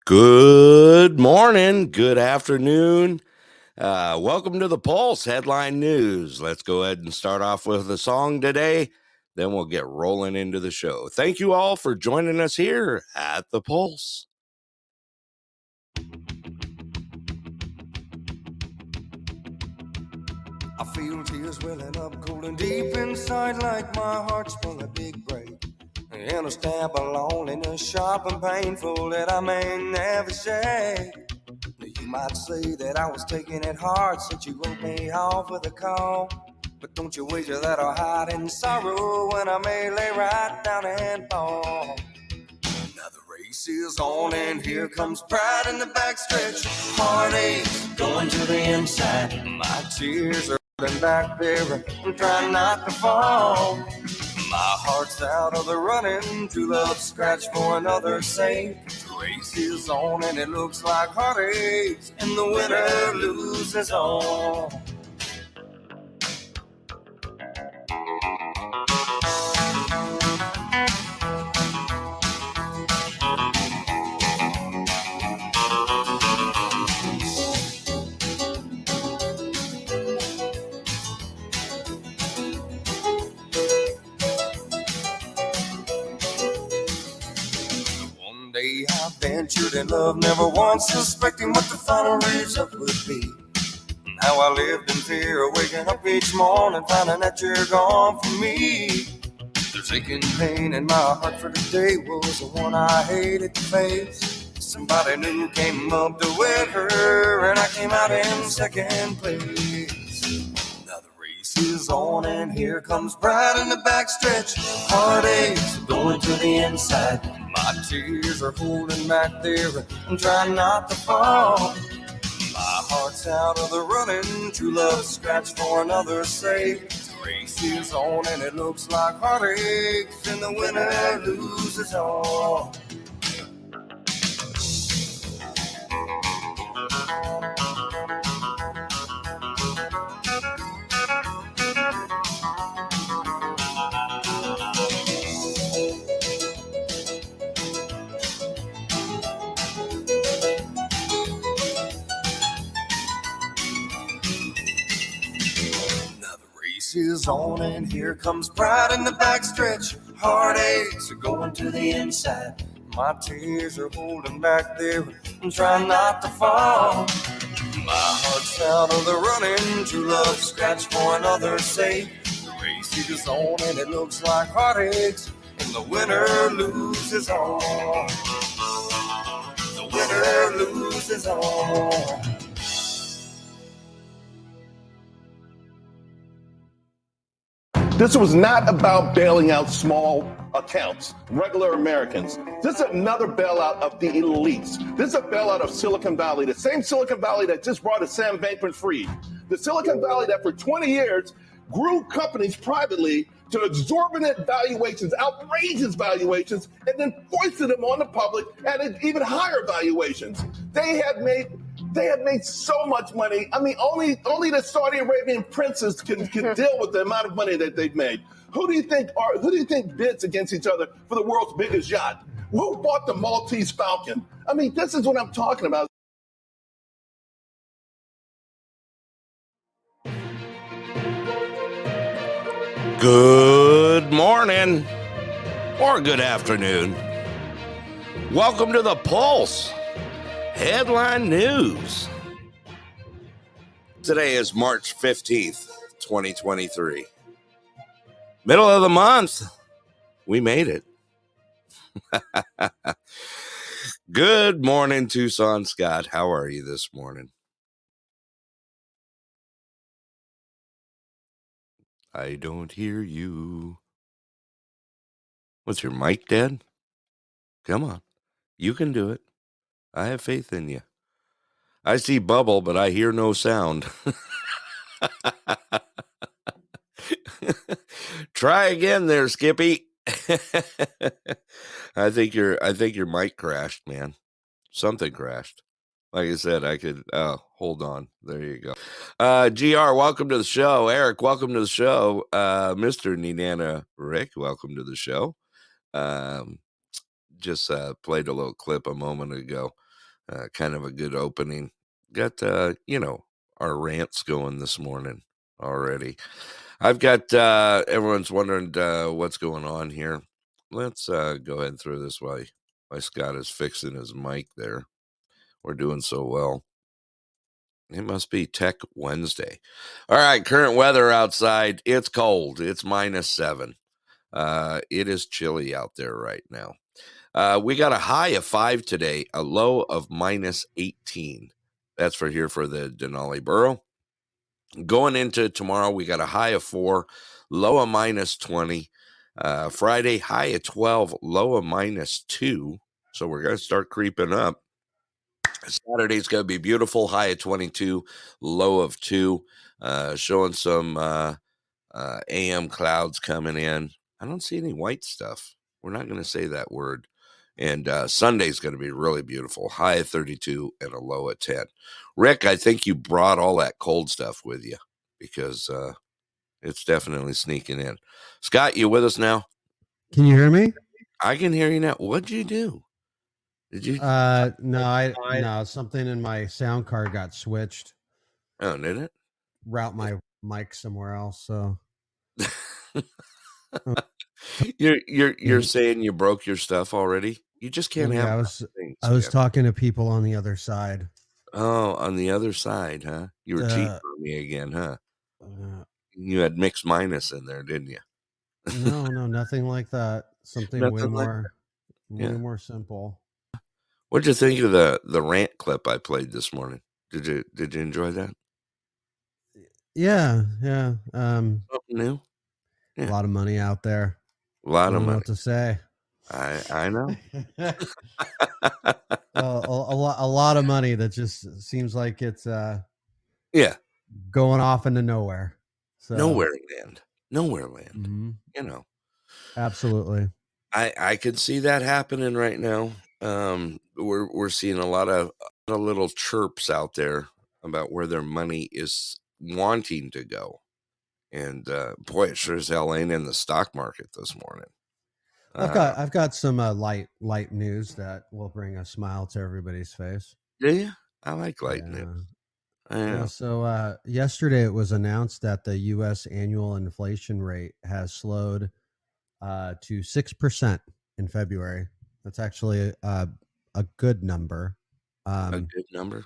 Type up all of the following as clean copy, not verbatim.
Good morning, good afternoon. Welcome to the Pulse Headline News. Let's go ahead and start off with a song today. Then we'll get rolling into the show. Thank you all for joining us here at the Pulse. I feel tears welling up cold and deep inside, like my heart's full of big break. And a stab of loneliness, sharp and painful, that I may never shake. You might say that I was taking it hard since you wrote me off with a call. But don't you wager that I'll hide in sorrow when I may lay right down and fall. Now the race is on and here comes pride in the backstretch. Heartache going to the inside. My tears are rolling back there. I'm trying not to fall. My heart's out of the running. True love scratch for another sake. The race is on and it looks like heartaches, and the winner loses all. One day I ventured in love, never once suspecting what the final result would be. And how I lived in fear, waking up each morning, finding that you're gone from me. There's aching pain in my heart, for today was the one I hated to face. Somebody new came up to wed her, and I came out in second place. Now the race is on, and here comes pride in the backstretch. Heartaches going to the inside. My tears are holding back there. I'm trying not to fall. My heart's out of the running. True love scratch for another sake. The race is on and it looks like heartaches, and the winner loses all. Is on and here comes pride in the backstretch. Heartaches are going to the inside. My tears are holding back there. I'm trying not to fall. My heart's out of the running. True love scratch for another sake. The race is on and it looks like heartaches, and the winner loses all. The winner loses all. This was not about bailing out small accounts, regular Americans. This is another bailout of the elites. This is a bailout of Silicon Valley, the same Silicon Valley that just brought us Sam Bankman-Fried. The Silicon Valley that for 20 years grew companies privately to exorbitant valuations, outrageous valuations, and then foisted them on the public at even higher valuations. They have made so much money. I mean, only the Saudi Arabian princes can deal with the amount of money that they've made. Who do you think bids against each other for the world's biggest yacht? Who bought the Maltese Falcon? I mean, this is what I'm talking about. Good morning or good afternoon. Welcome to the Pulse Headline News. Today is March 15th, 2023. Middle of the month. We made it. Good morning, Tucson Scott. How are you this morning? I don't hear you. What's your mic dead? Come on. You can do it. I have faith in you. I see bubble, but I hear no sound. Try again there, Skippy. I think your mic crashed, man. Something crashed. Like I said, I could hold on. There you go. GR, welcome to the show. Eric, welcome to the show. Mr. Ninana Rick, welcome to the show. Just played a little clip a moment ago. Kind of a good opening. Got, our rants going this morning already. I've got, everyone's wondering what's going on here. Let's go ahead and throw this while Scott is fixing his mic there. We're doing so well. It must be Tech Wednesday. All right, current weather outside. It's cold. It's -7. It is chilly out there right now. We got a high of 5 today, a low of -18. That's for the Denali Borough. Going into tomorrow, we got a high of 4, low of -20. Friday, high of 12, low of -2. So we're going to start creeping up. Saturday's going to be beautiful, high of 22, low of 2. Showing some AM clouds coming in. I don't see any white stuff. We're not going to say that word. And Sunday's going to be really beautiful, high of 32 and a low of 10. Rick, I think you brought all that cold stuff with you because it's definitely sneaking in. Scott, you with us now? Can you hear me? I can hear you now. What'd you do? Did you? No, something in my sound card got switched. Oh, did it? Route my mic somewhere else. So you're saying you broke your stuff already? You just can't have. I was talking to people on the other side. Oh, on the other side, huh? You were cheating on me again, huh? You had mixed minus in there, didn't you? No, nothing like that. Something way more simple. What'd you think of the rant clip I played this morning? Did you enjoy that? Yeah. Something new? Yeah. A lot of money out there. A lot of money. Know what to say? I know. A lot of money that just seems like it's going off into nowhere. So nowhere land. Mm-hmm. You know. Absolutely. I could see that happening right now. We're seeing a lot of little chirps out there about where their money is wanting to go. And boy, it sure as hell ain't in the stock market this morning. I've got some light news that will bring a smile to everybody's face. Do you? I like light news. Yeah. So yesterday it was announced that the U.S. annual inflation rate has slowed to 6% in February. That's actually a good number. A good number.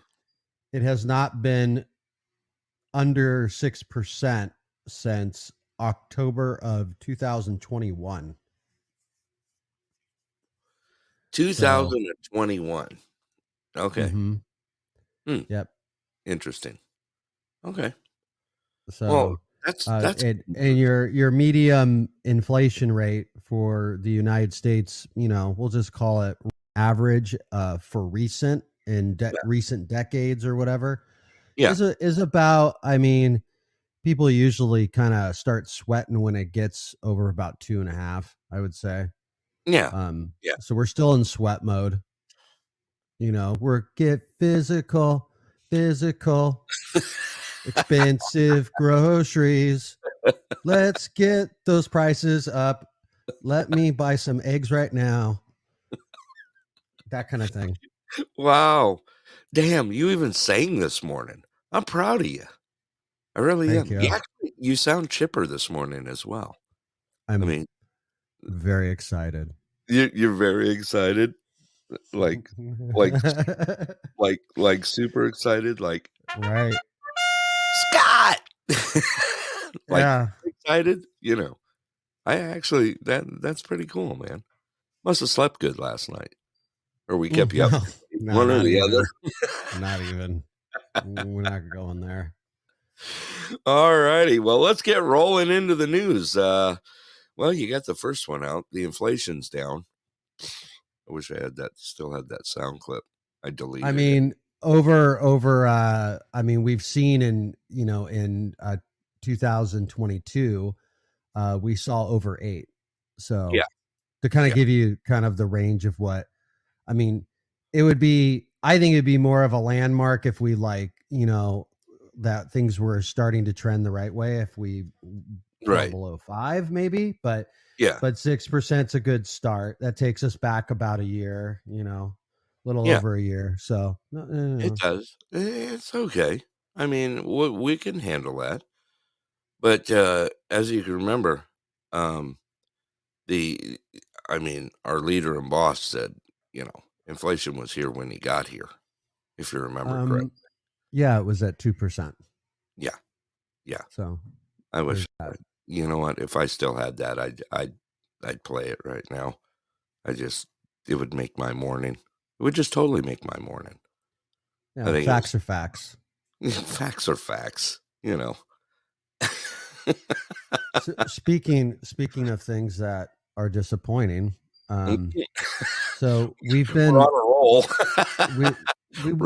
It has not been under 6% since October of 2021. 2021. Okay. Mm-hmm. Yep. Interesting. Okay. So that's and your medium inflation rate for the United States, we'll just call it average for recent decades or whatever. Yeah. Is about, people usually kind of start sweating when it gets over about 2.5, I would say. Yeah. So we're still in sweat mode. We're get physical, expensive groceries. Let's get those prices up. Let me buy some eggs right now. That kind of thing. Wow. Damn, you even sang this morning. I'm proud of you. I really am. You sound chipper this morning as well. Very excited. You're very excited, like super excited, like right, Scott. Excited. I actually that's pretty cool, man. Must have slept good last night, or we kept you up. One or the other. Not even. We're not going there. All righty. Well, let's get rolling into the news. Well, you got the first one out. The inflation's down. I wish I had still had that sound clip. I deleted it. We've seen in 2022, we saw over 8. So to kind of give you kind of the range of what, it would be, I think it'd be more of a landmark if we that things were starting to trend the right way. If we fell below 5, maybe, but 6% is a good start. That takes us back about a year, little Yeah. over a year. So It does. It's okay. I mean, we can handle that. But as you can remember, um, the I mean, our leader and boss said, inflation was here when he got here, if you remember correct. Yeah, it was at 2%. Yeah, yeah. So I wish. there's that. You know what? If I still had that, I'd play it right now. It would make my morning. It would just totally make my morning. I Yeah, think facts are facts. facts are facts. So speaking of things that are disappointing, so we've We're been on a roll.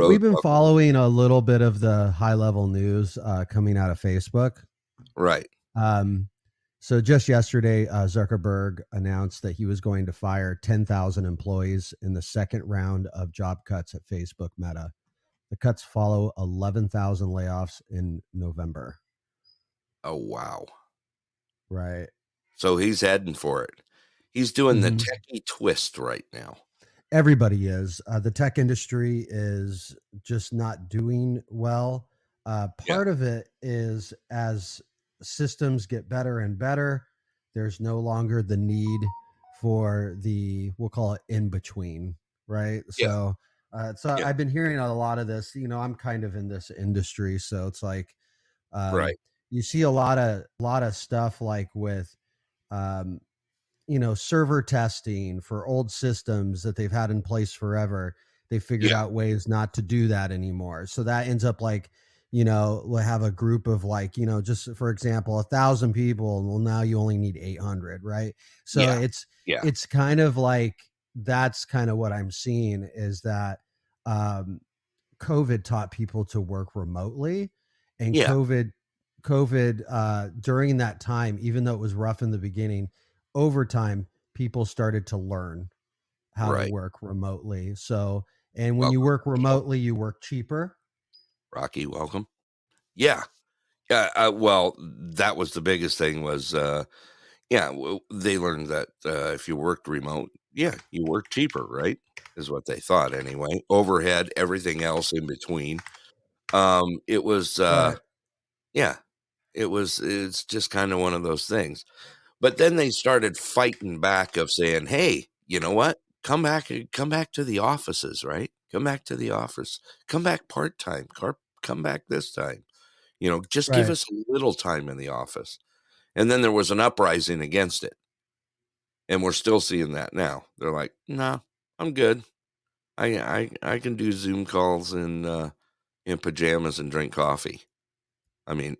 we've been following a little bit of the high level news coming out of Facebook. Right. So just yesterday, Zuckerberg announced that he was going to fire 10,000 employees in the second round of job cuts at Facebook Meta. The cuts follow 11,000 layoffs in November. Oh, wow. Right. So he's heading for it. He's doing the techie twist right now. Everybody is. The tech industry is just not doing well. Part of it is as systems get better and better, there's no longer the need for we'll call it in between, right? Yeah. So I've been hearing a lot of this. I'm kind of in this industry, so it's like, right. You see a lot of stuff like with, server testing for old systems that they've had in place forever. They figured out ways not to do that anymore. So that ends up like, we'll have a group of like, just for example, 1,000 people. Well, now you only need 800, right? So it's kind of like, that's kind of what I'm seeing is that COVID taught people to work remotely, and COVID during that time, even though it was rough in the beginning, over time, people started to learn how to work remotely. So, and when you work remotely, you work cheaper. Rocky, welcome. Yeah. Yeah. Well, that was the biggest thing was, they learned that if you worked remote, you work cheaper, right? Is what they thought anyway. Overhead, everything else in between. It was, it's just kind of one of those things. But then they started fighting back of saying, hey, you know what? Come back to the offices, right? Come back to the office. Come back part-time. Come back this time. Just give us a little time in the office. And then there was an uprising against it. And we're still seeing that now. They're like, no, I'm good. I can do Zoom calls in pajamas and drink coffee. I mean,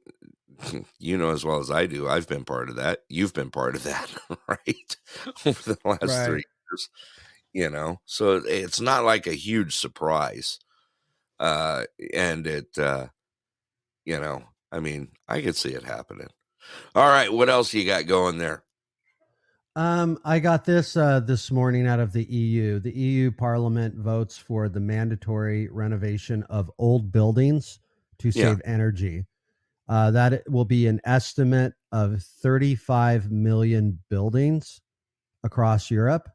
as well as I do, I've been part of that. You've been part of that, right? Over the last 3 years, so it's not like a huge surprise. And it, I mean, I could see it happening. All right. What else you got going there? I got this morning out of the EU. The EU Parliament votes for the mandatory renovation of old buildings to save energy. That will be an estimate of 35 million buildings across Europe.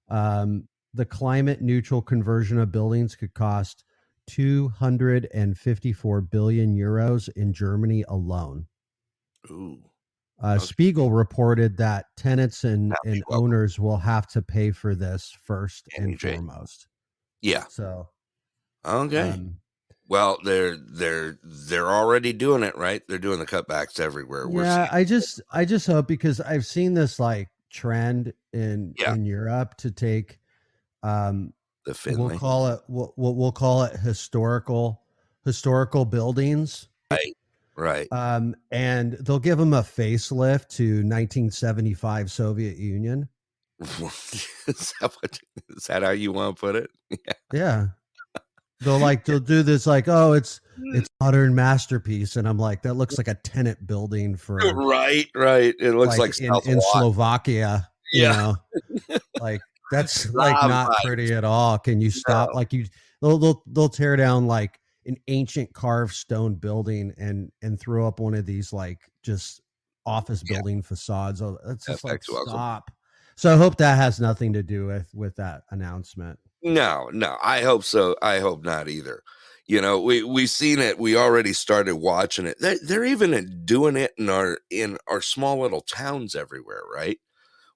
The climate neutral conversion of buildings could cost 254 billion euros in Germany alone. Ooh. Spiegel reported that tenants and owners will have to pay for this first and foremost. Yeah. So, okay. Well, they're already doing it, right? They're doing the cutbacks everywhere. I just hope, because I've seen this like trend in Europe to take the Finley. we'll call it historical buildings. Right. And they'll give them a facelift to 1975 Soviet Union. Is that how you want to put it? Yeah. They'll do this like, oh, it's modern masterpiece, and I'm like, that looks like a tenant building for right. It looks like in Slovakia. Yeah. Like that's like not pretty at all. Can you stop? Like they'll tear down like an ancient carved stone building and throw up one of these like just office building facades. Oh, that's just like stop. So I hope that has nothing to do with that announcement. No, no, I hope so. I hope not either. You know, we seen it. We already started watching it. They're even doing it in our small little towns everywhere, right?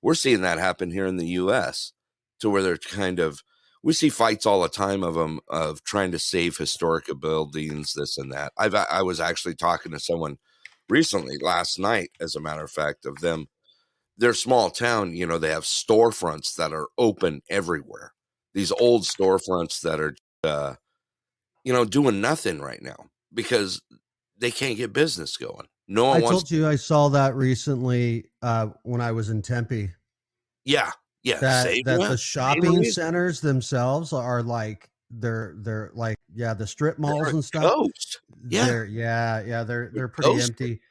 We're seeing that happen here in the U.S. to where they're kind of we see fights all the time of them of trying to save historic buildings, this and that. I was actually talking to someone recently last night, as a matter of fact, of them. Their small town, you know, they have storefronts that are open everywhere. These old storefronts that are, doing nothing right now because they can't get business going. No I one wants. told you I saw that recently when I was in Tempe. Yeah, yeah. That the Same shopping reason. centers themselves are like they're like the strip malls They're and a stuff. ghost. Yeah, They're pretty ghost. empty.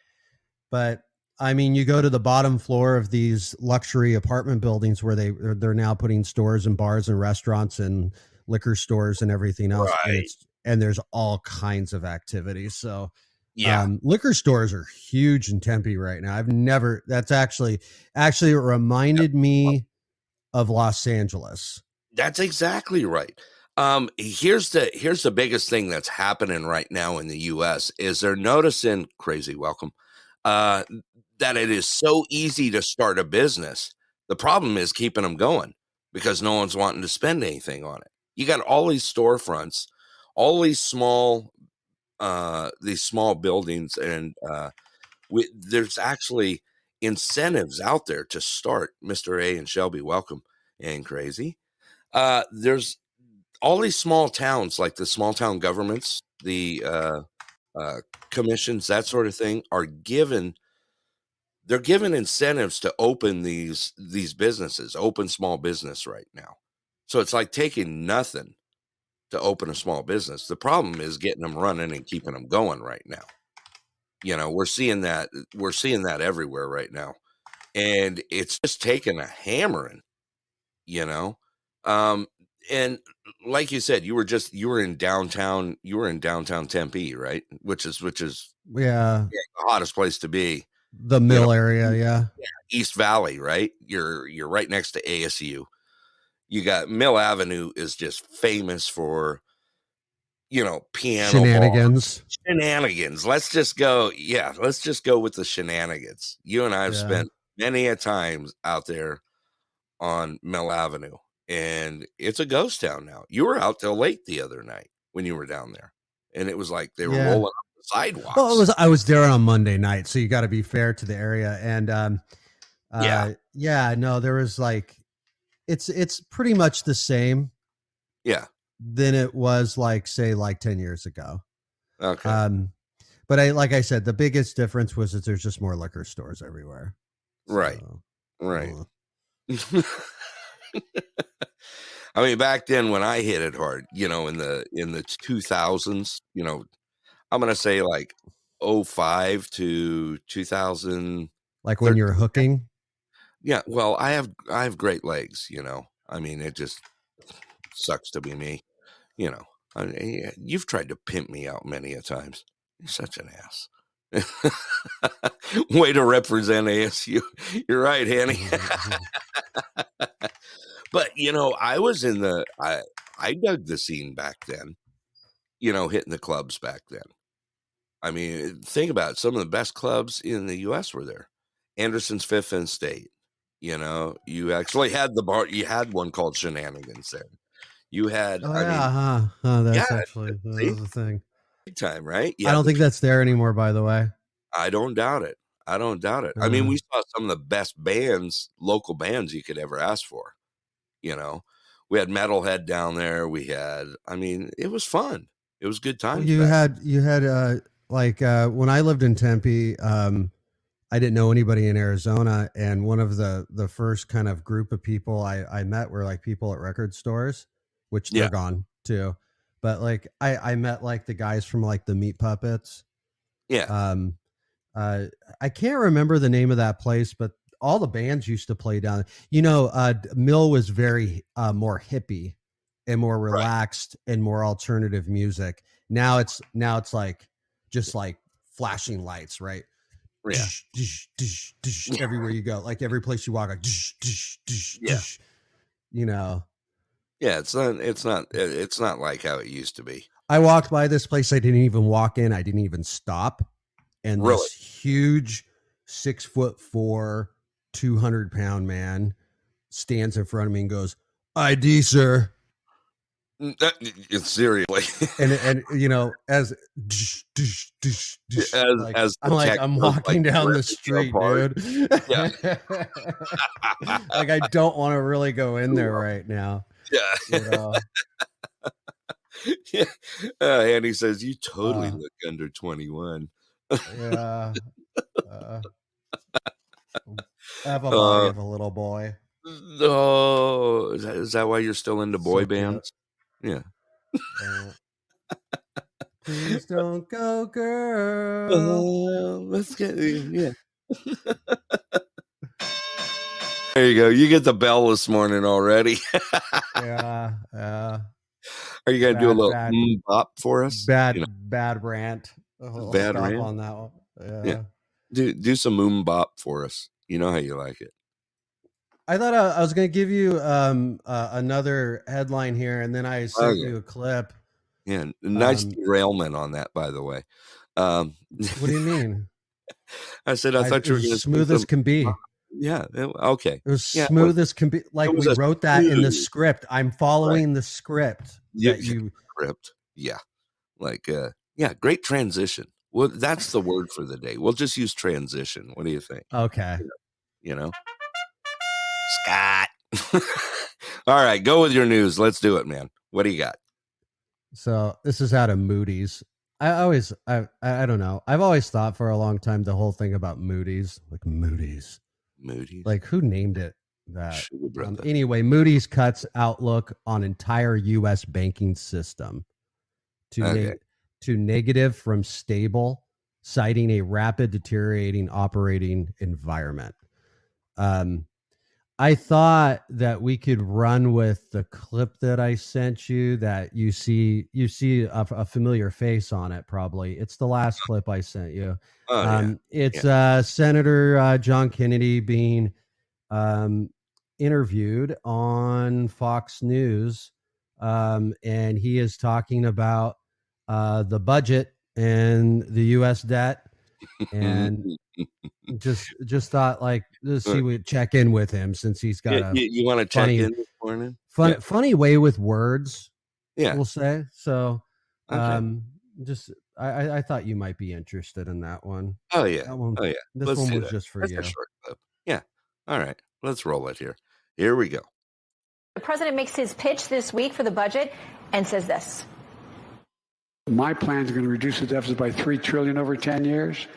But I mean, you go to the bottom floor of these luxury apartment buildings where they're now putting stores and bars and restaurants and liquor stores and everything else, Right. and there's all kinds of activities. So Yeah. liquor stores are huge in Tempe right now. I've never. That's actually it reminded me of Los Angeles. That's exactly right. Here's the biggest thing that's happening right now in the US is they're noticing crazy welcome. Uh that it is so easy to start a business. The problem is keeping them going because no one's wanting to spend anything on it. You got all these storefronts, all these small buildings, and there's actually incentives out there to start. Mr. A and Shelby, welcome and crazy. There's all these small towns, like the small town governments, the commissions, that sort of thing, they're given incentives to open these businesses, open small business right now. So it's like taking nothing to open a small business. The problem is getting them running and keeping them going right now. You know, we're seeing that everywhere right now. And it's just taking a hammering, you know. Um, and like you said, you were in downtown Tempe, right? Which is Yeah, the hottest place to be. the You know, mill area. Yeah. East Valley, right? You're right next to ASU. You got Mill Avenue is just famous for, piano Shenanigans. shenanigans. Let's just go with the shenanigans. You and I have Yeah. spent many a times out there on Mill Avenue, and it's a ghost town now. You were out till late the other night when you were down there, and it was like they were rolling up the sidewalks. Well, I was there on Monday night, so you got to be fair to the area. And no, there was like it's pretty much the same. Yeah. Than it was like 10 years ago. Okay. But like I said, the biggest difference was that there's just more liquor stores everywhere. Right. So, Right. I mean, back then when I hit it hard, in the 2000s, I'm gonna say like 05 to 2000. Like when you're hooking. Yeah, well, I have great legs, I mean, it just sucks to be me, I mean, you've tried to pimp me out many a times. You're such an ass. Way to represent ASU. You're right, Hanny. But I was I dug the scene back then, hitting the clubs back then. I mean, think about it. Some of the best clubs in the US were there. Anderson's Fifth and State. You actually had the bar. You had one called Shenanigans there. You had, that's actually that was a thing. Big time, right? I don't think that's there anymore, by the way. I don't doubt it. I mean, we saw some of the best local bands you could ever ask for. We had Metalhead down there. It was fun. It was good times. You had when I lived in Tempe, I didn't know anybody in Arizona, and one of the first kind of group of people I met were like people at record stores, which they're gone too. But like I met like the guys from like the Meat Puppets. Yeah. I can't remember the name of that place, but all the bands used to play down. Mill was very more hippie and more relaxed and more alternative music. Now it's like just like flashing lights, right? Yeah. Everywhere you go, like every place you walk, like, Yeah, it's not like how it used to be. I walked by this place. I didn't even walk in. I didn't even stop. And Really? this huge 6'4", 200-pound man stands in front of me and goes, "ID, sir." Seriously. And you know, as I'm walking down the street, dude. Yeah. Like I don't want to really go in there right now. Yeah. You know? Yeah. And he says, "You totally look under 21." Yeah. I have a body of a little boy. Oh, is that why you're still into boy bands? Yeah. Please don't go, girl. Let's get yeah. There you go. You get the bell this morning already. Yeah. Are you gonna do a little bop for us? Bad rant. Bad rant on that one. Yeah. Do some bop for us. You know how you like it. I thought I was going to give you another headline here, and then I sent you a clip. Yeah, nice derailment on that, by the way. What do you mean? I said I thought you were going to smooth as can be. Yeah. Okay. It was smooth as can be. Like we wrote that in the script. I'm following the script. Script. Yeah. Like great transition. Well, that's the word for the day. We'll just use transition. What do you think? Okay. You know? Scott. All right, go with your news. Let's do it, man. What do you got? So this is out of Moody's. I don't know. I've always thought for a long time the whole thing about Moody's, like Moody's. Like who named it that? Anyway, Moody's cuts outlook on entire U.S. banking system to negative from stable, citing a rapid deteriorating operating environment. I thought that we could run with the clip that I sent you that you see a familiar face on it. Probably it's the last clip I sent you. It's Senator John Kennedy being interviewed on Fox News. And he is talking about the budget and the U.S. debt, and just thought like we would check in with him since he's got you want to check in this morning. Funny way with words. Yeah, we'll say so. I thought you might be interested in that one. Oh yeah. This one was just for you. A short clip. Yeah. All right. Let's roll it here. Here we go. The president makes his pitch this week for the budget and says this. My plan is going to reduce the deficit by $3 trillion over 10 years.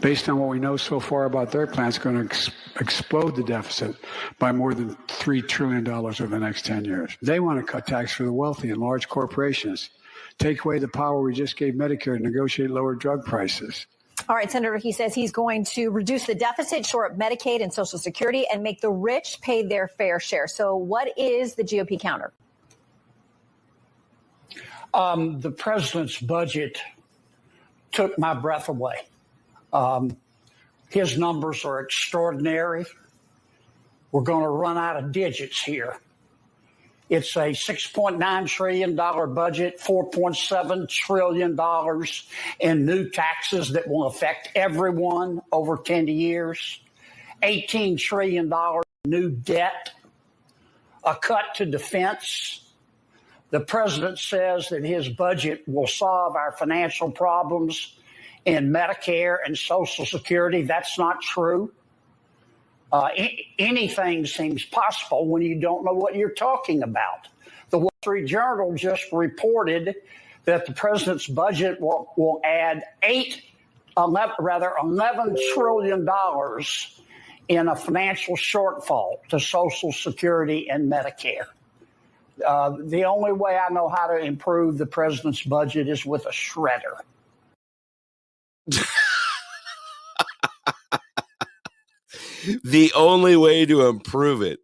Based on what we know so far about their plan, it's going to explode the deficit by more than $3 trillion over the next 10 years. They want to cut tax for the wealthy and large corporations, take away the power we just gave Medicare to negotiate lower drug prices. All right, Senator, he says he's going to reduce the deficit, shore up Medicaid and Social Security, and make the rich pay their fair share. So what is the GOP counter? The president's budget took my breath away. His numbers are extraordinary. We're going to run out of digits here. It's a $6.9 trillion budget, $4.7 trillion in new taxes that will affect everyone over 10 years, $18 trillion new debt, a cut to defense. The president says that his budget will solve our financial problems in Medicare and Social Security. That's not true. Anything seems possible when you don't know what you're talking about. The Wall Street Journal just reported that the president's budget will add $11 trillion in a financial shortfall to Social Security and Medicare. The only way I know how to improve the president's budget is with a shredder. The only way to improve it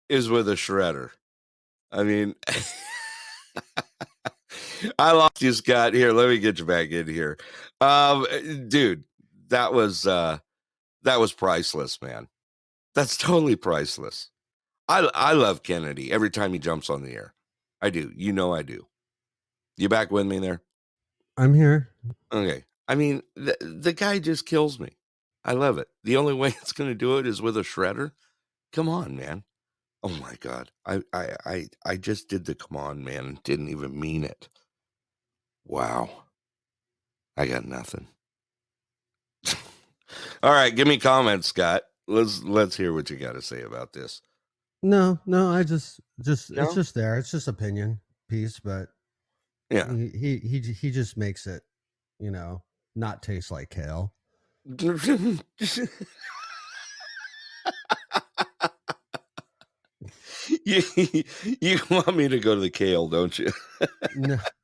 is with a shredder. I mean, I lost you, Scott. Here, let me get you back in here. Dude, that was priceless, man. That's totally priceless. I love Kennedy every time he jumps on the air. I do. You know I do. You back with me there? I'm here. Okay. I mean, the guy just kills me. I love it. The only way it's going to do it is with a shredder. Come on, man. Oh my God. I just did the come on, man, and didn't even mean it. Wow. I got nothing. All right, give me comments, Scott. Let's hear what you got to say about this. No, I just No? it's just there. It's just opinion piece, but Yeah. he just makes it, not taste like kale. You want me to go to the kale, don't you?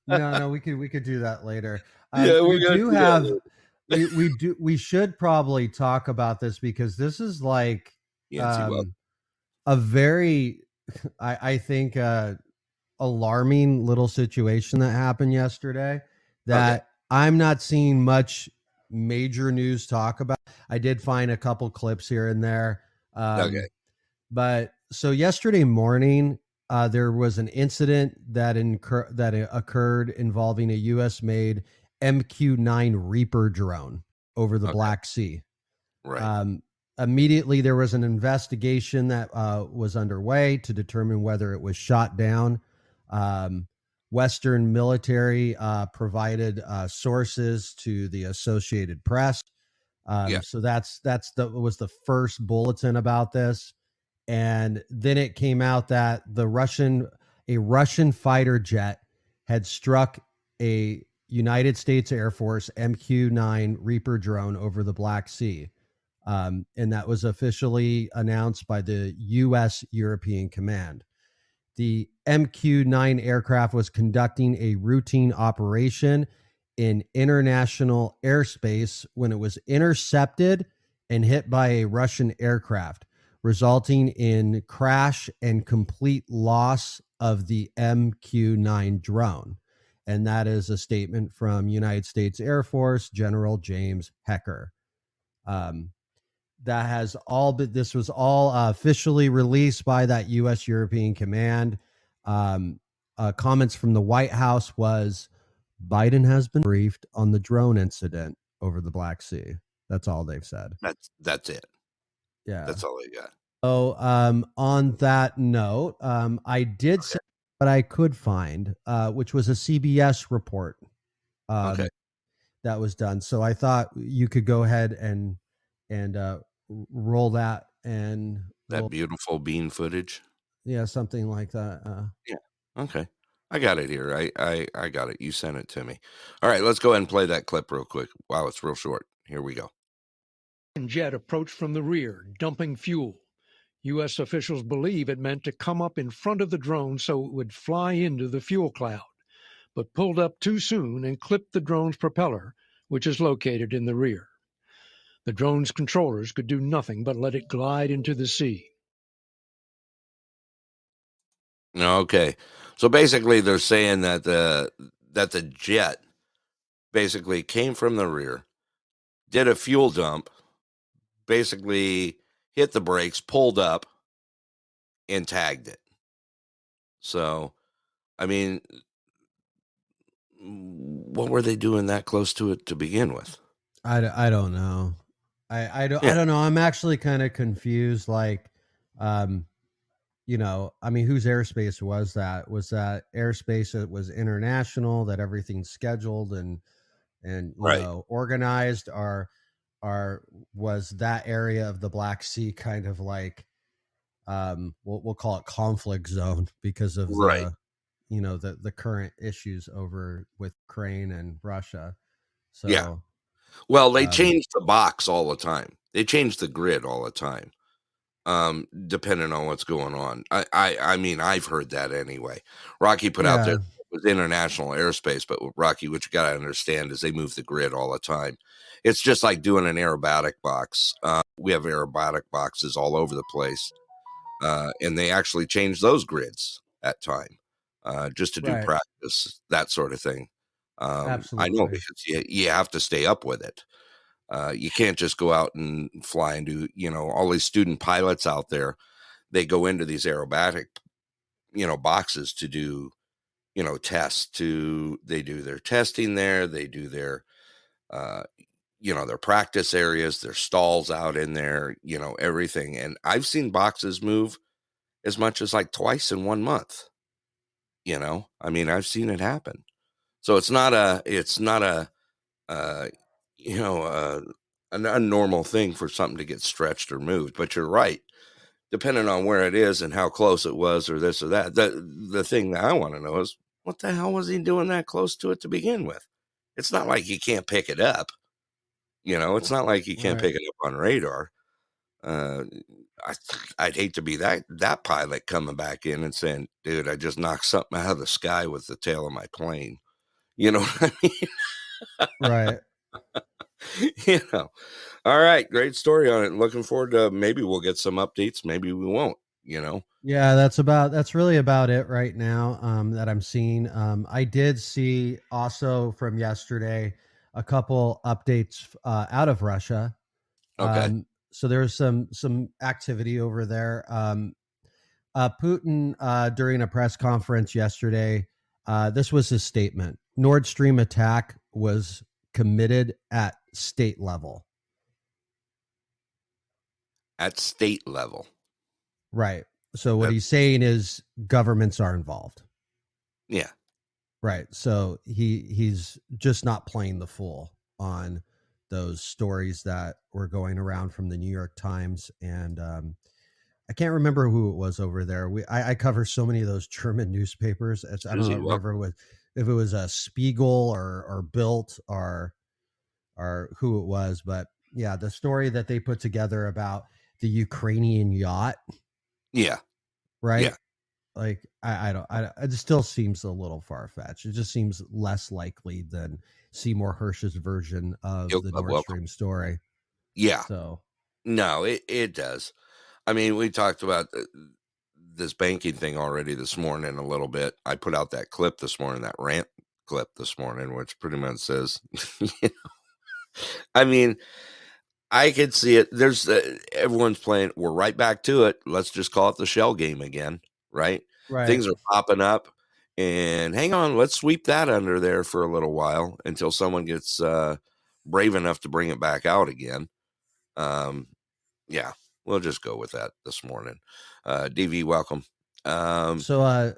No, we could do that later. Yeah, we we're gonna do do that have later. we should probably talk about this because this is like Yancy Bub. a very I think alarming little situation that happened yesterday that I'm not seeing much major news talk about. I did find a couple clips here and there. Okay. But so yesterday morning, there was an incident that occurred involving a U.S.-made MQ-9 Reaper drone over the Black Sea. Right. Immediately, there was an investigation that was underway to determine whether it was shot down. Western military provided sources to the Associated Press. So was the first bulletin about this. And then it came out that a Russian fighter jet had struck a United States Air Force MQ-9 Reaper drone over the Black Sea. And that was officially announced by the U.S. European Command. The MQ-9 aircraft was conducting a routine operation in international airspace when it was intercepted and hit by a Russian aircraft, resulting in crash and complete loss of the MQ-9 drone. And that is a statement from United States Air Force General James Hecker. This was all officially released by that U.S. European Command. Comments from the White House was Biden has been briefed on the drone incident over the Black Sea. That's all they've said. That's it. Yeah. That's all they got. So on that note, I did say what I could find, which was a CBS report that was done. So I thought you could go ahead and roll that and that beautiful bean footage. Yeah, something like that. Yeah. Okay. I got it here. I got it. You sent it to me. All right, let's go ahead and play that clip real quick. Wow, it's real short. Here we go. Jet approached from the rear, dumping fuel. U.S. officials believe it meant to come up in front of the drone so it would fly into the fuel cloud, but pulled up too soon and clipped the drone's propeller, which is located in the rear. The drone's controllers could do nothing but let it glide into the sea. Okay. So basically they're saying that the jet basically came from the rear, did a fuel dump, basically hit the brakes, pulled up, and tagged it. So, I mean, what were they doing that close to it to begin with? I don't know. I don't know. I'm actually kind of confused. Like, I mean, whose airspace was that? Was that airspace that was international, that everything's scheduled and organized, or was that area of the Black Sea kind of like we'll call it conflict zone because of the current issues over with Ukraine and Russia? So yeah. Well, they change the box all the time. They change the grid all the time. Depending on what's going on. I mean, I've heard that anyway. Rocky put out there it was international airspace, but Rocky, what you got to understand is they move the grid all the time. It's just like doing an aerobatic box. We have aerobatic boxes all over the place, and they actually change those grids at time just to do practice, that sort of thing. Absolutely. I know, because you have to stay up with it. You can't just go out and fly and do, all these student pilots out there. they go into these aerobatic, boxes to do, tests. They do their testing there. They do their, their practice areas, their stalls out in there, everything. And I've seen boxes move as much as like twice in 1 month. I mean, I've seen it happen. So it's not a a normal thing for something to get stretched or moved. But you're right. Depending on where it is and how close it was or this or that, the thing that I want to know is, what the hell was he doing that close to it to begin with? It's not like he can't pick it up. It's not like he can't pick it up on radar. I'd hate to be that pilot coming back in and saying, dude, I just knocked something out of the sky with the tail of my plane. You know what I mean? Right. All right. Great story on it. Looking forward to, maybe we'll get some updates. Maybe we won't, Yeah, that's really about it right now, that I'm seeing. I did see also from yesterday a couple updates out of Russia. Okay. So there's some activity over there. Putin, during a press conference yesterday, this was his statement. Nord Stream attack was committed at state level. At state level. Right. So what he's saying is governments are involved. Yeah. Right. So he's just not playing the fool on those stories that were going around from the New York Times. And I can't remember who it was over there. I cover so many of those German newspapers. I don't remember if it was a Spiegel or Bild or who it was. But yeah, the story that they put together about the Ukrainian yacht. Yeah. Right. Yeah. Like, it still seems a little far-fetched. It just seems less likely than Seymour Hersh's version of the Nord Stream story. Yeah. So no, it does. I mean, we talked about this banking thing already this morning a little bit. I put out that clip this morning, that rant clip this morning, which pretty much says, I mean, I could see it. There's everyone's playing. We're right back to it. Let's just call it the shell game again. Right. Things are popping up, and hang on. Let's sweep that under there for a little while until someone gets brave enough to bring it back out again. Yeah, we'll just go with that this morning. DV, welcome. So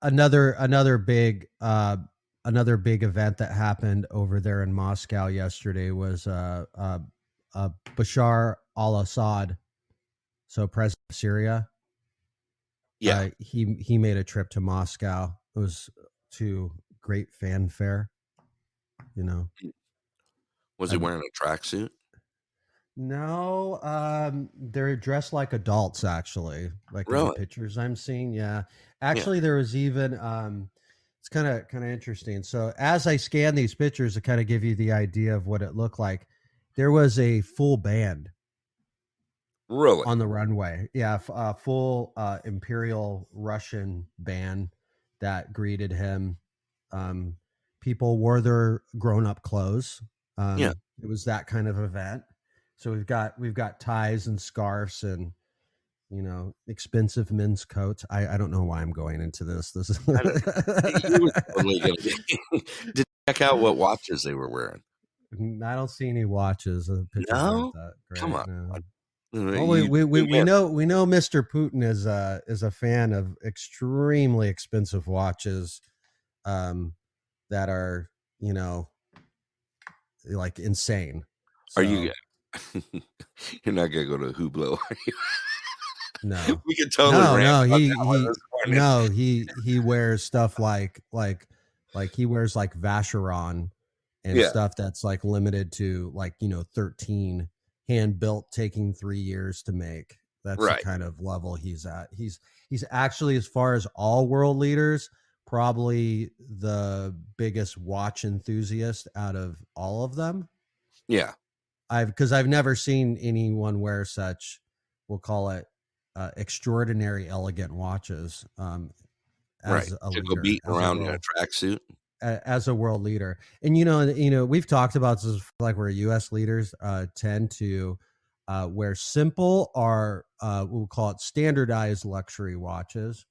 another big event that happened over there in Moscow yesterday was Bashar al-Assad, so president of Syria. Yeah, he made a trip to Moscow. It was to great fanfare. Was he wearing a tracksuit? No, they're dressed like adults, actually, like in the pictures I'm seeing. Yeah, actually, there was even it's kind of interesting. So as I scan these pictures to kind of give you the idea of what it looked like, there was a full band. Really? On the runway. Yeah, full Imperial Russian band that greeted him. People wore their grown-up clothes. It was that kind of event. So we've got ties and scarves and expensive men's coats. I don't know why I'm going into this. This is to check out what watches they were wearing. I don't see any watches. No, like come on. No. Well, we know Mr. Putin is a fan of extremely expensive watches, that are like insane. So, are you? You're not gonna go to Hublot, are you? No, we can totally. He wears stuff like he wears like Vacheron and stuff that's like limited to 13. Hand built, taking 3 years to make. That's the kind of level he's at. He's actually, as far as all world leaders, probably the biggest watch enthusiast out of all of them. Yeah, because I've never seen anyone wear such, we'll call it, extraordinary, elegant watches. As a leader, go beating around in a tracksuit. As a world leader. And we've talked about this, like, where U.S. leaders tend to where simple are we'll call it standardized luxury watches,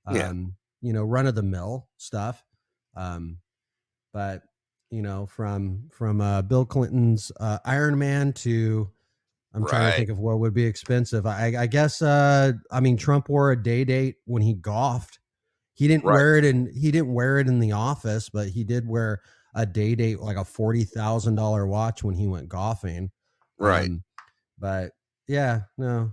run of the mill stuff, but from Bill Clinton's Iron Man to I'm trying to think of what would be expensive. I guess Trump wore a day date when he golfed. He didn't wear it in the office, but he did wear a day date, like a $40,000 watch when he went golfing. Right. But yeah, no.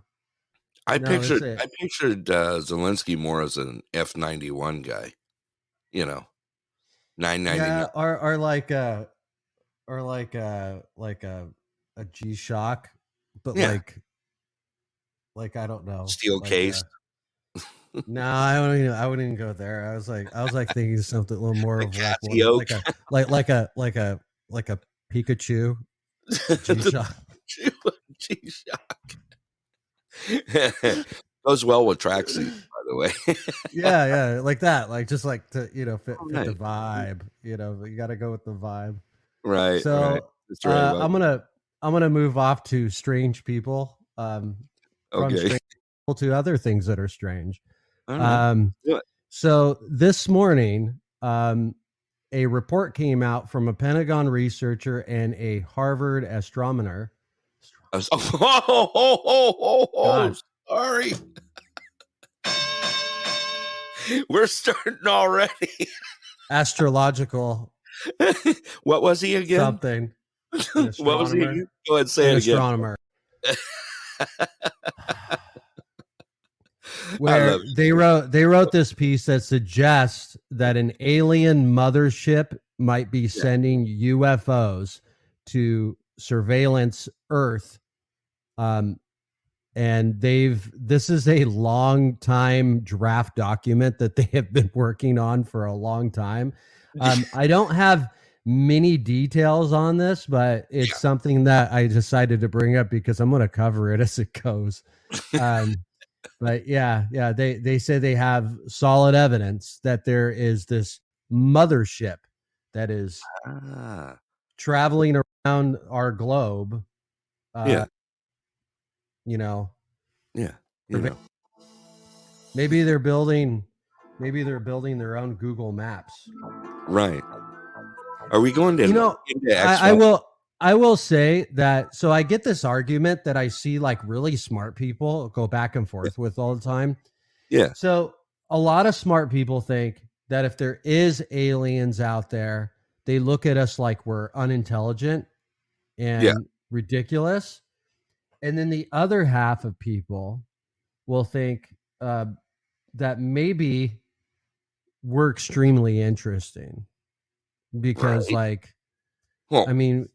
I pictured Zelensky more as an F-91 guy, 999. Yeah, or like a G-Shock, but like I don't know, steel case. No, I wouldn't even go there. I was like thinking something a little more of like a Pikachu G-Shock. G-Shock. Goes well with tracksuit, by the way. yeah, like that, like just like to fit the vibe. You got to go with the vibe, right? So right. I'm gonna move off to strange people. From strange people to other things that are strange. So this morning, a report came out from a Pentagon researcher and a Harvard astronomer. Sorry. We're starting already. Astrological. What was he again? Something. What was he again? Go ahead, say it again. Astronomer. Where they wrote this piece that suggests that an alien mothership might be sending UFOs to surveillance Earth. And this is a long time draft document that they have been working on for a long time. I don't have many details on this, but it's something that I decided to bring up because I'm going to cover it as it goes. But they say they have solid evidence that there is this mothership that is traveling around our globe. Maybe they're building their own Google Maps. Right. Are we going to I will say that, so I get this argument that I see like really smart people go back and forth with all the time. Yeah. So a lot of smart people think that if there is aliens out there, they look at us like we're unintelligent and ridiculous. And then the other half of people will think that maybe we're extremely interesting because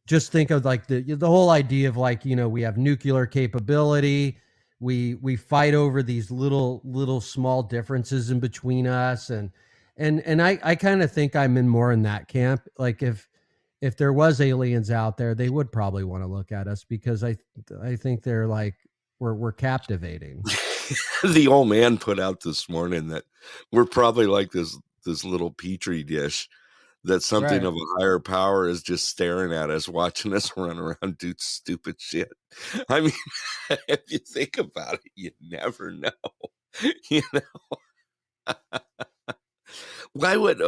just think of like the whole idea of like, we have nuclear capability. We fight over these little small differences in between us. And I kind of think I'm more in that camp. Like if there was aliens out there, they would probably want to look at us because I think they're like, we're captivating. The old man put out this morning that we're probably like this little petri dish that something of a higher power is just staring at us, watching us run around, do stupid shit. I mean, if you think about it, you never know. Why would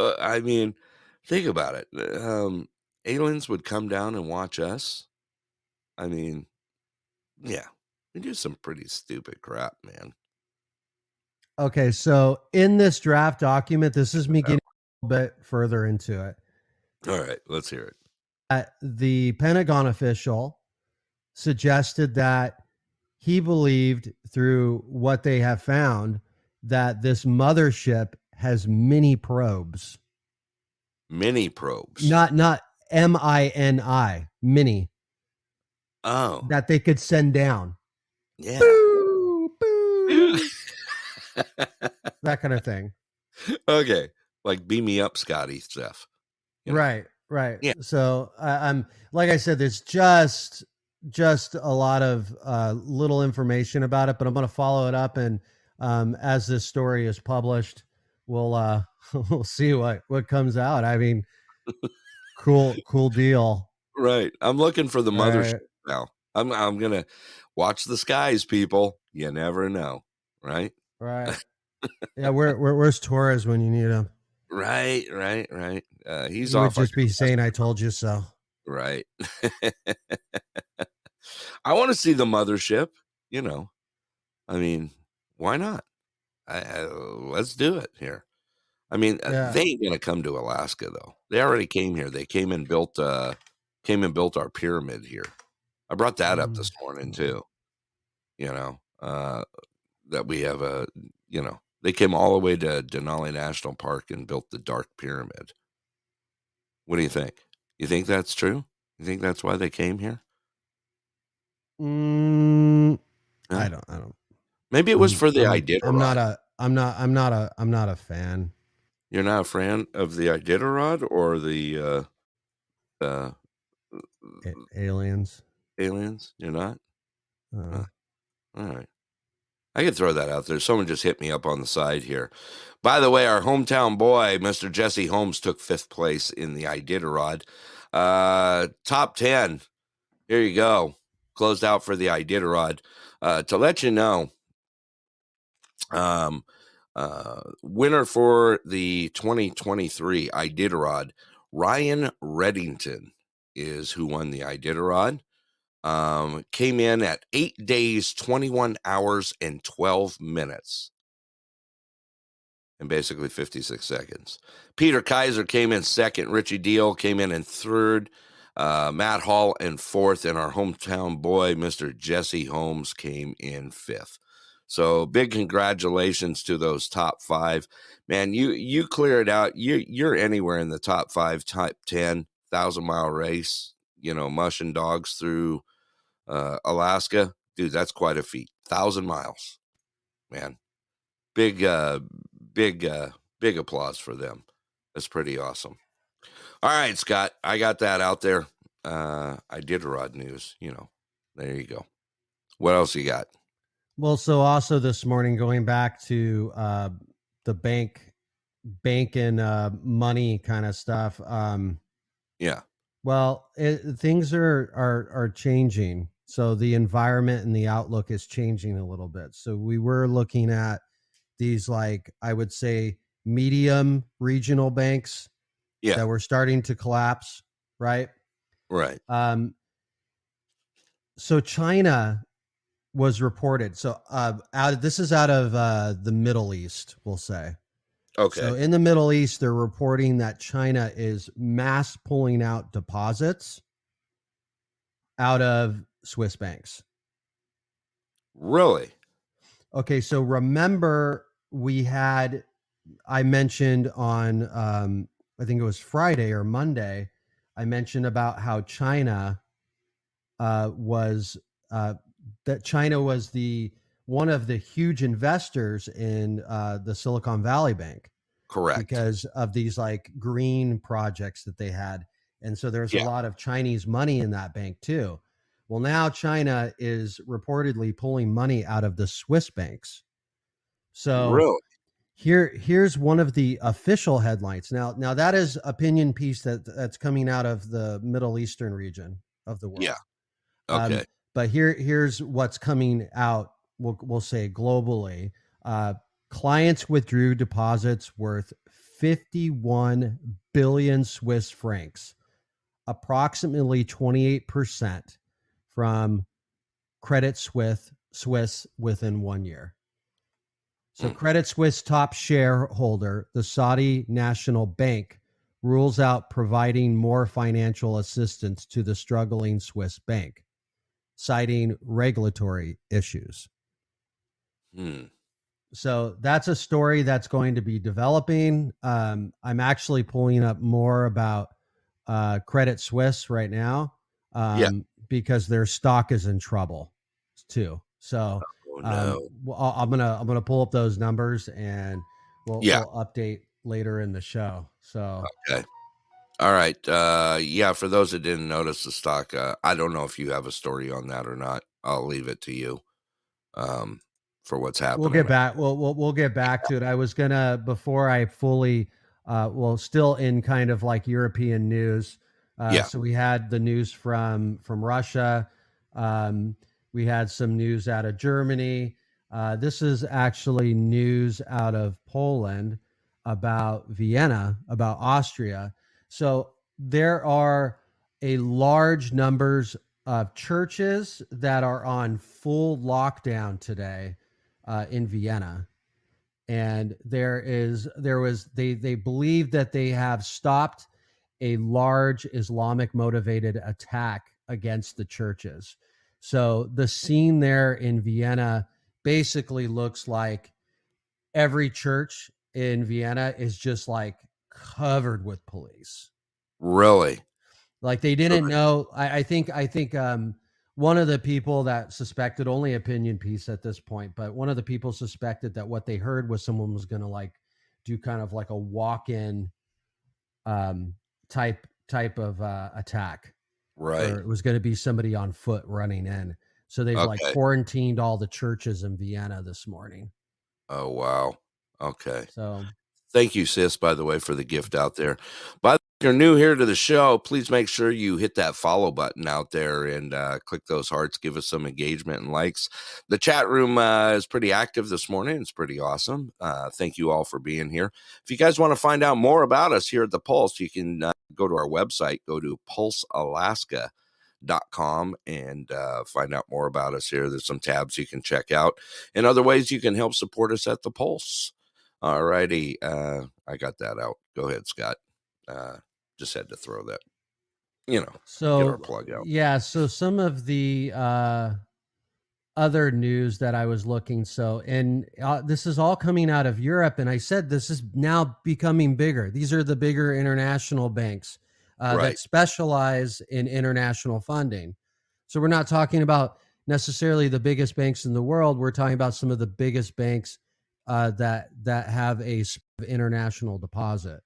think about it. Aliens would come down and watch us. I mean, we do some pretty stupid crap, man. Okay, so in this draft document, this is me getting a little bit further into it. All right, let's hear it. The Pentagon official suggested that he believed through what they have found that this mothership has mini probes. Mini probes. Not MINI, mini. Oh. That they could send down. Yeah. Boo, boo. That kind of thing. Okay. Like beam me up, Scotty stuff. Right. Yeah. So I'm like I said, there's just a lot of little information about it, but I'm going to follow it up, and as this story is published, we'll see what comes out. I mean, cool deal. Right. I'm looking for the mothership now. I'm gonna. Watch the skies, people. You never know, right? Right. Yeah, where's Torres when you need him? Right. He's He would off. just be saying, "I told you so." Right. I want to see the mothership. I mean, why not? Let's do it here. I mean, Yeah. they ain't gonna come to Alaska though. They already came here. They came and built our pyramid here. I brought that up this morning too. That we have they came all the way to Denali National Park and built the Dark Pyramid. What do you think? You think that's true? You think that's why they came here? I don't. Maybe it was for the Iditarod. I'm not a fan. You're not a fan of the Iditarod or the aliens? Aliens? You're not? All right. I could throw that out there. Someone just hit me up on the side here. By the way, our hometown boy, Mr. Jesse Holmes, took 5th place in the Iditarod. Top 10. Here you go. Closed out for the Iditarod. To let you know, winner for the 2023 Iditarod, Ryan Reddington is who won the Iditarod. Came in at 8 days, 21 hours, and 12 minutes. And basically 56 seconds. Peter Kaiser came in 2nd. Richie Deal came in 3rd. Matt Hall in 4th. And our hometown boy, Mr. Jesse Holmes, came in 5th. So big congratulations to those top 5. Man, you clear it out. You're anywhere in the top 5, top 10, 1,000-mile race, mushing dogs through Alaska. Dude, that's quite a feat. 1,000 miles, man. Big applause for them. That's pretty awesome. All right, Scott, I got that out there. Iditarod news, there you go. What else you got? Well, so also this morning, going back to the bank and money kind of stuff. Yeah. Well, things are changing. So the environment and the outlook is changing a little bit. So we were looking at these, like, I would say, medium regional banks that were starting to collapse, right? Right. So China was reported. So this is out of the Middle East, we'll say. Okay. So in the Middle East, they're reporting that China is mass pulling out deposits out of Swiss banks. Really? Okay, so remember I mentioned on I think it was Friday or Monday, I mentioned about how China was one of the huge investors in the Silicon Valley Bank. Correct. Because of these like green projects that they had. And so there's a lot of Chinese money in that bank too. Well, now China is reportedly pulling money out of the Swiss banks. So really? Here's one of the official headlines. Now that is opinion piece that's coming out of the Middle Eastern region of the world. Yeah. Okay. But here's what's coming out. We'll say globally. Clients withdrew deposits worth 51 billion Swiss francs, approximately 28% from Credit Suisse within 1 year. So Credit Suisse top shareholder, the Saudi National Bank, rules out providing more financial assistance to the struggling Swiss bank, citing regulatory issues. So that's a story that's going to be developing. I'm actually pulling up more about Credit Suisse right now because their stock is in trouble too. So I'm gonna pull up those numbers and we'll update later in the show. So okay. All right. For those that didn't notice the stock, I don't know if you have a story on that or not. I'll leave it to you. For what's happening. We'll get back. We'll get back to it. I was gonna, before I fully, still in kind of like European news. So we had the news from Russia. We had some news out of Germany. This is actually news out of Poland about Vienna, about Austria. So there are a large numbers of churches that are on full lockdown today in Vienna. And they believe that they have stopped a large Islamic motivated attack against the churches. So the scene there in Vienna basically looks like every church in Vienna is just like covered with police. Really? Like they didn't know. I think one of the people that suspected, only opinion piece at this point, but one of the people suspected that what they heard was someone was going to like do kind of like a walk-in type of attack. Right. Or it was going to be somebody on foot running in. So they've like quarantined all the churches in Vienna this morning. Oh, wow. Okay. So thank you, sis, by the way, for the gift out there. By the way, if you're new here to the show, please make sure you hit that follow button out there and click those hearts. Give us some engagement and likes. The chat room is pretty active this morning. It's pretty awesome. Thank you all for being here. If you guys want to find out more about us here at The Pulse, you can go to our website, go to pulsealaska.com and find out more about us here. There's some tabs you can check out and other ways you can help support us at The Pulse. All righty. I got that out. Go ahead, Scott. Just had to throw that, so get our plug out. Yeah. So some of the other news that I was looking. So, and this is all coming out of Europe. And I said, this is now becoming bigger. These are the bigger international banks that specialize in international funding. So we're not talking about necessarily the biggest banks in the world. We're talking about some of the biggest banks that have a international deposit.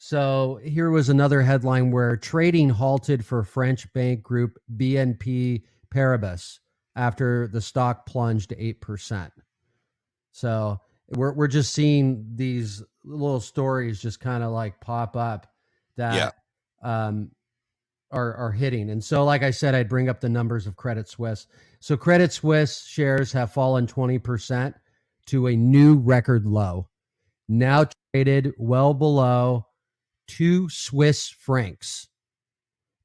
So here was another headline where trading halted for French bank group BNP Paribas after the stock plunged 8%. So we're just seeing these little stories just kind of like pop up that are hitting. And so, like I said, I'd bring up the numbers of Credit Suisse. So Credit Suisse shares have fallen 20% to a new record low, now traded well below 2 Swiss francs.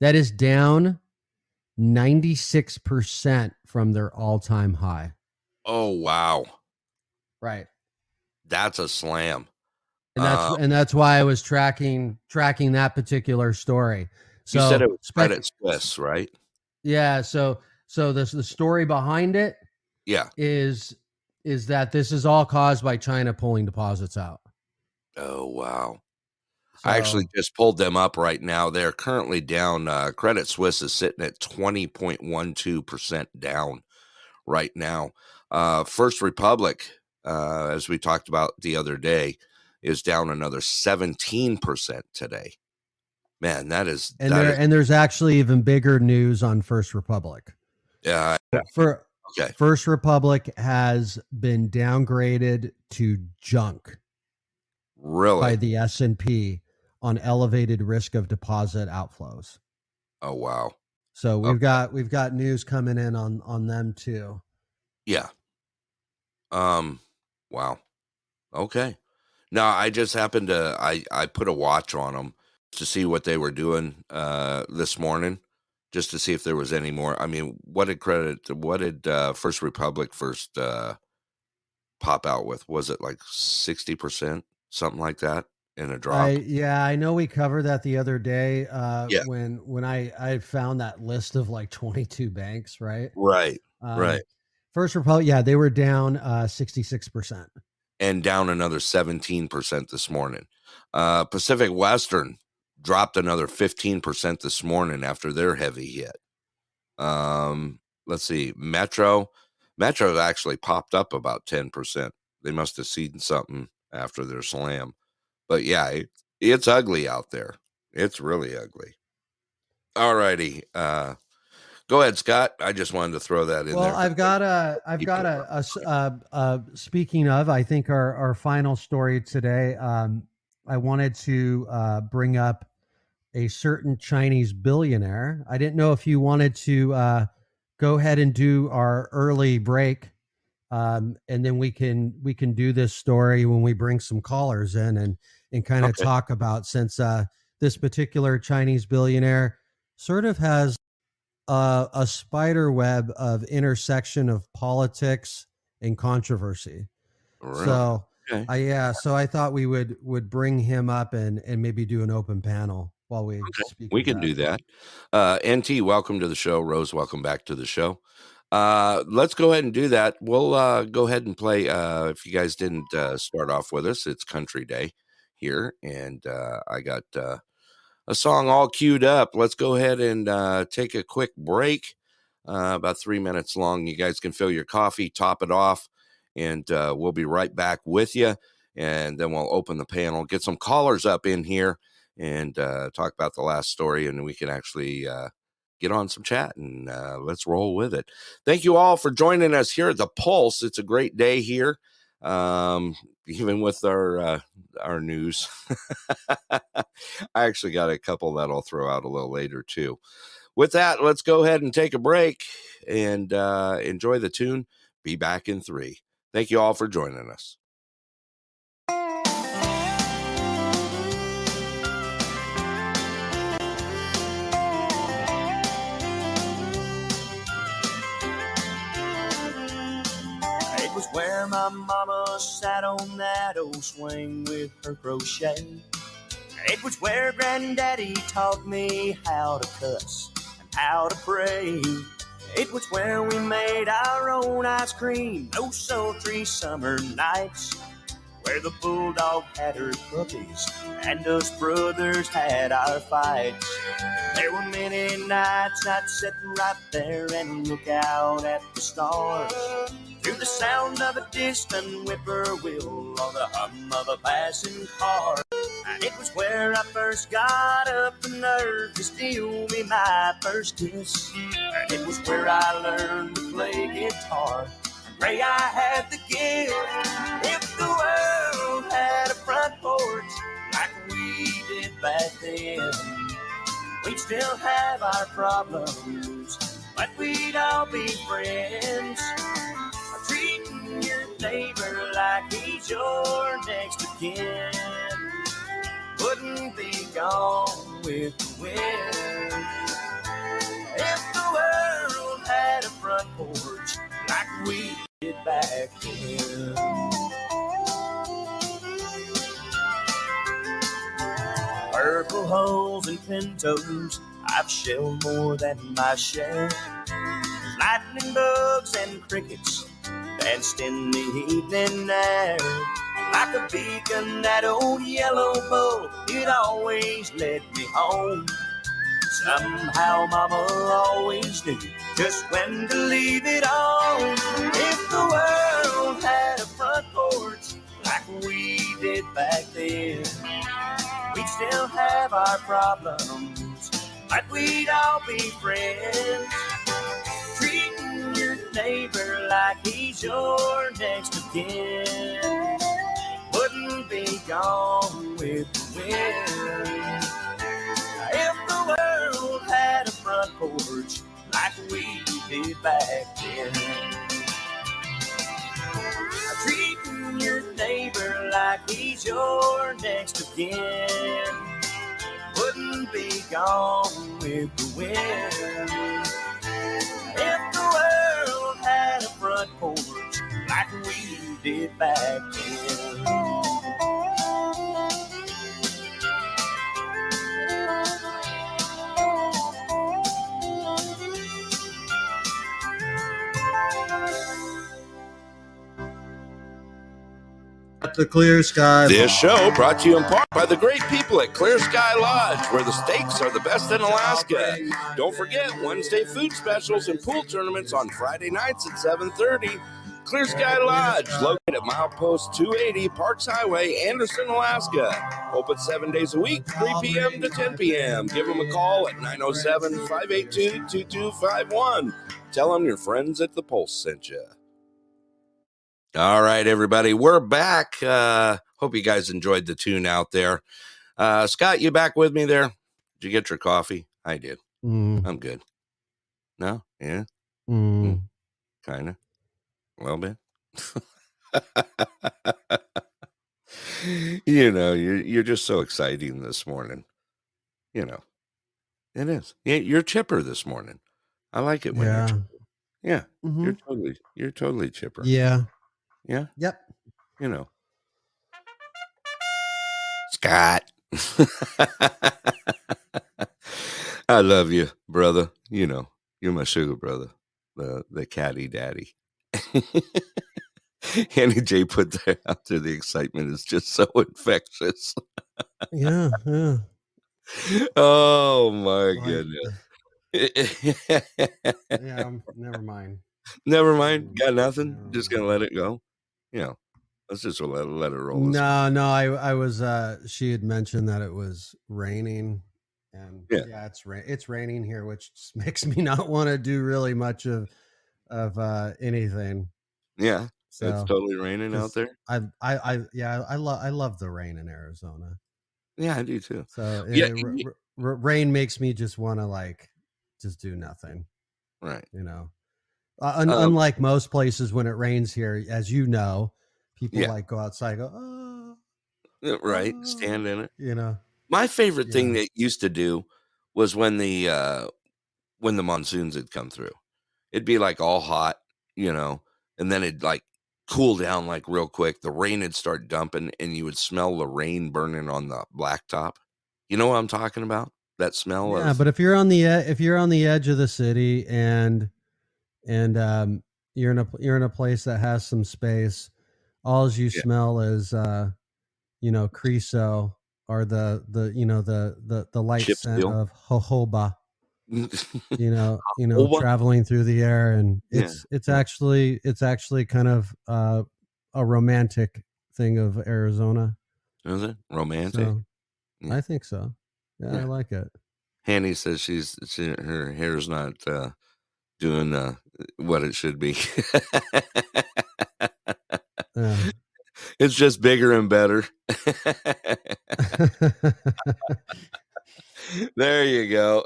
That is down 96% from their all-time high. Oh, wow. Right. That's a slam. And that's why I was tracking that particular story. So you said it was Credit Suisse, right? Yeah. So the story behind it is that this is all caused by China pulling deposits out. Oh, wow. So, I actually just pulled them up right now. They're currently down. Credit Suisse is sitting at 20.12% down right now. First Republic, as we talked about the other day, is down another 17% today. Man, that is... And there's actually even bigger news on First Republic. Yeah. First Republic has been downgraded to junk. Really? By the S&P on elevated risk of deposit outflows. Oh, wow. So we've got news coming in on them too. Yeah. Wow. Okay. Now I just happened to I put a watch on them to see what they were doing this morning, just to see if there was any more. I mean, what did First Republic first pop out with? Was it like 60%, something like that in a drop? I know we covered that the other day when I found that list of like 22 banks, right? Right. First Republic, they were down 66%. And down another 17% this morning. Pacific Western dropped another 15% this morning after their heavy hit. Let's see. Metro actually popped up about 10%. They must have seen something after their slam. But yeah, it's ugly out there. It's really ugly. All righty. Go ahead, Scott. I just wanted to throw that in there. Well, I've got a speaking of, I think our final story today, I wanted to bring up a certain Chinese billionaire. I didn't know if you wanted to go ahead and do our early break. And then we can do this story when we bring some callers in and kind of talk about, since this particular Chinese billionaire sort of has a spider web of intersection of politics and controversy. Really? So so I thought we would bring him up and maybe do an open panel while we speak. We can do that. NT, welcome to the show. Rose, welcome back to the show. Let's go ahead and do that. We'll go ahead and play. If you guys didn't start off with us, it's Country Day here, and I got a song all queued up. Let's go ahead and take a quick break, about 3 minutes long. You guys can fill your coffee, top it off, and we'll be right back with you. And then we'll open the panel, get some callers up in here, and talk about the last story, and we can actually get on some chat, and let's roll with it. Thank you all for joining us here at the Pulse. It's a great day here, even with our news. I actually got a couple that I'll throw out a little later too. With that, let's go ahead and take a break and enjoy the tune. Be back in 3. Thank you all for joining us. It was where my mama sat on that old swing with her crochet. It was where Granddaddy taught me how to cuss and how to pray. It was where we made our own ice cream those sultry summer nights, where the bulldog had her puppies and us brothers had our fights. There were many nights I'd sit right there and look out at the stars, through the sound of a distant whippoorwill or the hum of a passing car. And it was where I first got up the nerve to steal me my first kiss. And it was where I learned to play guitar and pray I had the gift. If the world had a front porch like we did back then, we'd still have our problems, but we'd all be friends. Treating your neighbor like he's your next of kin wouldn't be gone with the wind. If the world had a front porch like we did back then. Purple holes and pintos, I've shelled more than my share. Lightning bugs and crickets danced in the evening air. Like a beacon, that old yellow bull, it always led me home. Somehow Mama always knew just when to leave it on. If the world had a front porch like we did back then, we'd still have our problems, but we'd all be friends. Treating your neighbor like he's your next of kin wouldn't be gone with the wind. If the world had a front porch like we did back then, treating your neighbor like he's your next of kin wouldn't be gone with the wind. If the world had a front porch like we did back then. The Clear Sky. This show brought to you in part by the great people at Clear Sky Lodge, where the steaks are the best in Alaska. Don't forget Wednesday food specials and pool tournaments on Friday nights at 7:30. Clear Sky Lodge, located at milepost 280 Parks Highway, Anderson, Alaska. Open 7 days a week, 3 p.m. to 10 p.m. Give them a call at 907-582-2251. Tell them your friends at the Pulse sent you. All right, everybody, we're back. Hope you guys enjoyed the tune out there. Scott, you back with me there? Did you get your coffee? I did. I'm good. No? Yeah? Mm. Kind of. A little bit. You're just so exciting this morning. It is. Yeah, you're chipper this morning. I like it when you're Yeah. chipper. Yeah, Mm-hmm. you're totally chipper. Yeah. Yeah. Yep. Scott. I love you, brother. You're my sugar brother, the catty daddy. Annie J put that out there. The excitement is just so infectious. Yeah. Yeah. Oh my goodness. Yeah. Never mind. Never mind. Got nothing. Just gonna let it go. Let's just let it roll. No. I was. She had mentioned that it was raining, and it's raining here, which just makes me not want to do really much of anything. Yeah. So, it's totally raining out there. I love the rain in Arizona. Yeah, I do too. So rain makes me just want to just do nothing. Right. Unlike most places when it rains here, as you know, people go outside, go, oh, right, stand in it. My favorite thing they used to do was when the monsoons had come through. It'd be all hot, and then it'd cool down real quick. The rain would start dumping, and you would smell the rain burning on the blacktop. You know what I'm talking about? That smell. Yeah, but if you're on the edge of the city and you're in a place that has some space, all you smell is Creosote or the light Chip scent seal. of jojoba. Traveling through the air, and it's actually kind of a romantic thing of Arizona. Is it romantic? So, I think so. Yeah, I like it. Hanny says her hair's not doing what it should be. It's just bigger and better. There you go.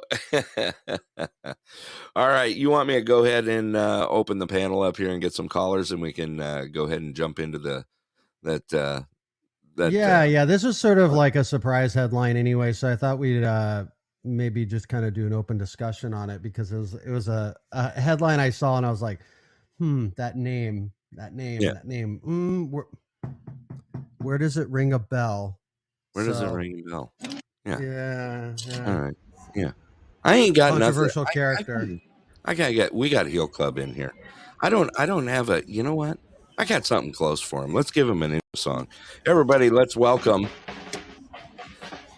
All right. You want me to go ahead and open the panel up here and get some callers, and we can go ahead and jump into that. Yeah. This was sort of like a surprise headline anyway. So I thought we'd maybe just kind of do an open discussion on it, because it was a headline I saw and I was like, that name. Where does it ring a bell? Where does it ring a bell? Yeah. All right. Yeah. I ain't got controversial nothing. character. We got Heel Club in here. I don't have a, you know what? I got something close for him. Let's give him an intro song. Everybody, let's welcome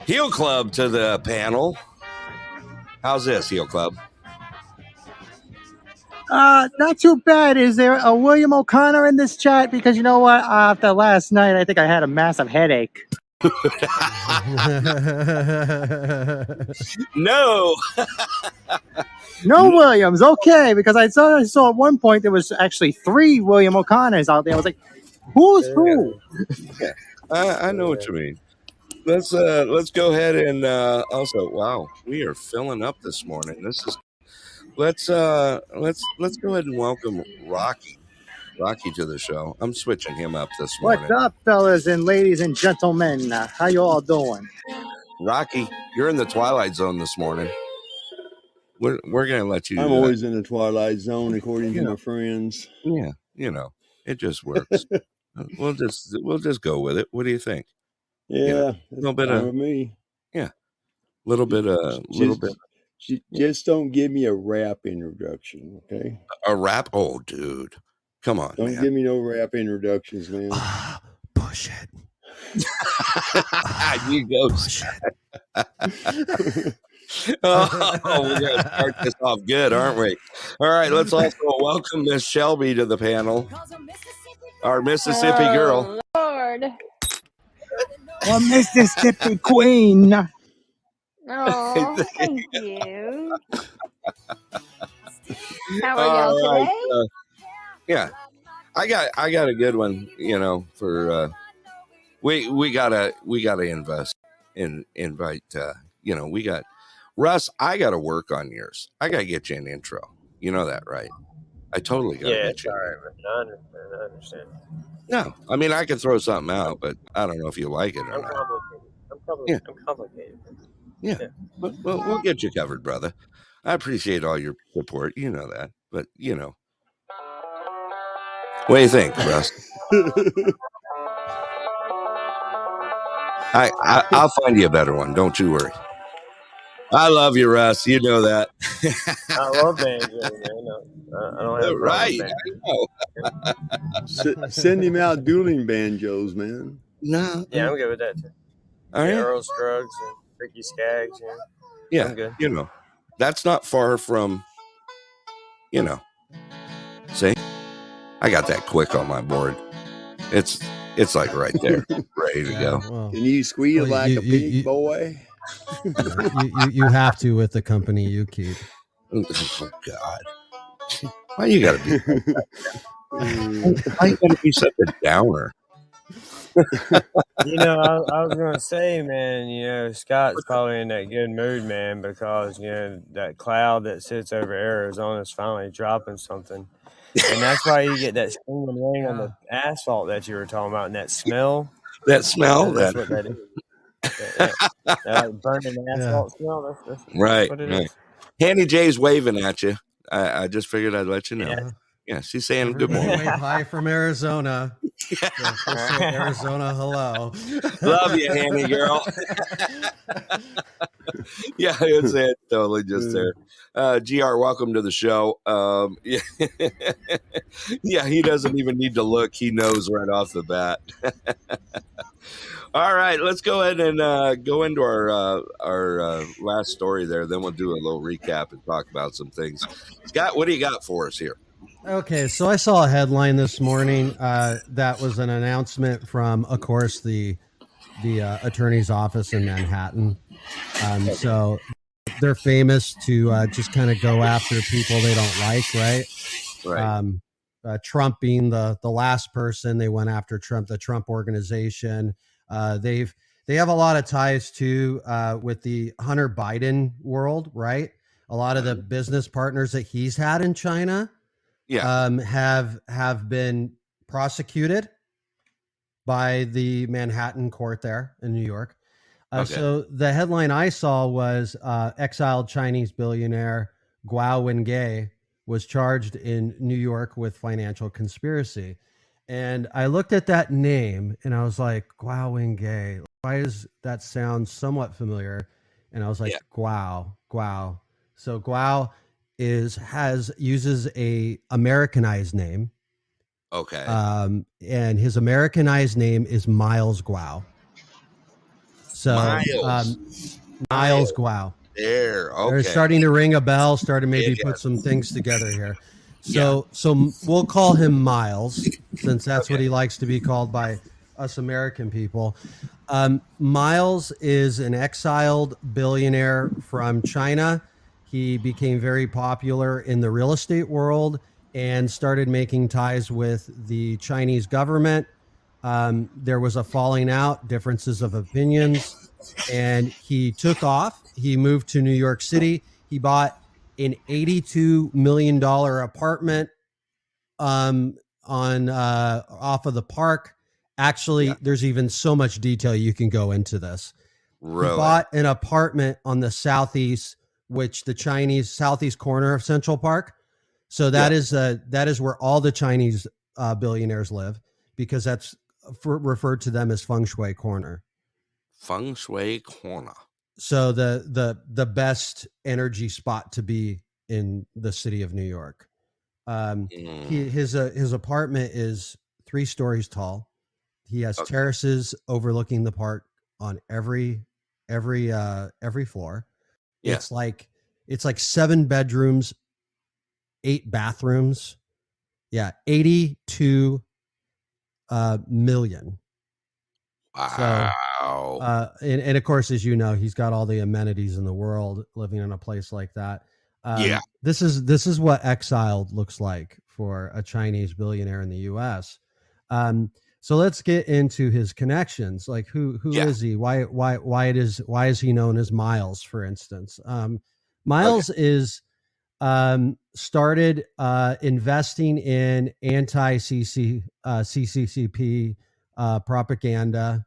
Heel Club to the panel. How's this, Heel Club? Not too bad. Is there a William O'Connor in this chat? Because you know what? After last night, I think I had a massive headache. No. No Williams. Okay, because I saw at one point there was actually 3 William O'Connors out there. I was like, who's who? Yeah. I know what you mean. Let's go ahead and also, wow, we are filling up this morning. This is let's go ahead and welcome Rocky to the show. I'm switching him up this morning. What's up, fellas and ladies and gentlemen? How you all doing? Rocky, you're in the Twilight Zone this morning. We're gonna let you. I'm always in the Twilight Zone, according to my friends. Yeah, it just works. We'll just go with it. What do you think? Yeah, a little bit of me. Yeah, little bit. Just don't give me a rap introduction, okay? A rap? Oh, dude, come on! Don't give me no rap introductions, man. Push it. You go. Push it. Oh, we're gonna start this off good, aren't we? All right, let's also welcome Miss Shelby to the panel, our Mississippi girl. Lord. Well, Mississippi Queen. Oh, thank you. How are y'all today? Yeah, I got a good one. For we gotta invite. We got Russ. I gotta work on yours. I gotta get you an intro. You know that, right? I totally got to Yeah, get it's you. all right, man. I understand. No, I mean, I could throw something out, but I don't know if you like it or I'm not. complicated. I'm complicated. Yeah. We'll get you covered, brother. I appreciate all your support. You know that. But, what do you think, Russ? I'll find you a better one. Don't you worry. I love you, Russ. You know that. I love banjo, man. I don't have a problem Right. with banjo. Send him out dueling banjos, man. No. Yeah, I'm good with that too. All right. Earl Scruggs and Ricky Skaggs. Yeah. I'm good. That's not far from, see, I got that quick on my board. It's like right there, ready to go. Well, can you squeal like a big boy? You have to with the company you keep. Oh God, why you gotta be? Why you gotta be such a downer? I was gonna say, man, Scott's probably in that good mood, man, because that cloud that sits over Arizona is finally dropping something, and that's why you get that stinging rain on the asphalt that you were talking about, and that smell. That's what that is. That burning asphalt smell. That's right. what it Right. is. Handy J's waving at you. I just figured I'd let you know. Yeah, she's saying good morning. Wave hi from Arizona. Arizona, hello. Love you, Handy girl. Yeah, it's it. Totally just there. GR, welcome to the show. Yeah, he doesn't even need to look. He knows right off the bat. All right, let's go ahead and go into our last story there. Then we'll do a little recap and talk about some things. Scott, what do you got for us here? Okay, so I saw a headline this morning that was an announcement from, of course, the attorney's office in Manhattan. So they're famous to just kind of go after people they don't like, right? Right. Trump being the last person they went after, Trump, the Trump organization. They have a lot of ties too with the Hunter Biden world, right? A lot of the business partners that he's had in China. Have been prosecuted by the Manhattan court there in New York. So the headline I saw was exiled Chinese billionaire Guo Wengay was charged in New York with financial conspiracy. And I looked at that name and I was like, Guo Wengay, why does that sound somewhat familiar? And I was like, Guo. So Guo uses a Americanized name. Okay. And his Americanized name is Miles Guo. So Miles Guo. There. Okay. They're starting to ring a bell, starting maybe put some things together here. So we'll call him Miles, since that's what he likes to be called by us American people. Miles is an exiled billionaire from China. He became very popular in the real estate world and started making ties with the Chinese government. There was a falling out, differences of opinions, and he took off. He moved to New York City. He bought an $82 million apartment off of the Park. Actually, there's even so much detail you can go into this. Really? He bought an apartment on the southeast, which the Chinese southeast corner of Central Park. So that is where all the Chinese billionaires live, because that's referred to them as Feng Shui Corner. Feng Shui Corner. So the best energy spot to be in the city of New York. His apartment is 3 stories tall. He has terraces overlooking the park on every floor. Yeah. It's like 7 bedrooms, 8 bathrooms. Yeah, 82 million. Wow. So, and of course, as you know, he's got all the amenities in the world living in a place like that. This is what exiled looks like for a Chinese billionaire in the U.S. So let's get into his connections. Like who is he? Why is he known as Miles, for instance? Miles is started investing in anti-CCCP propaganda,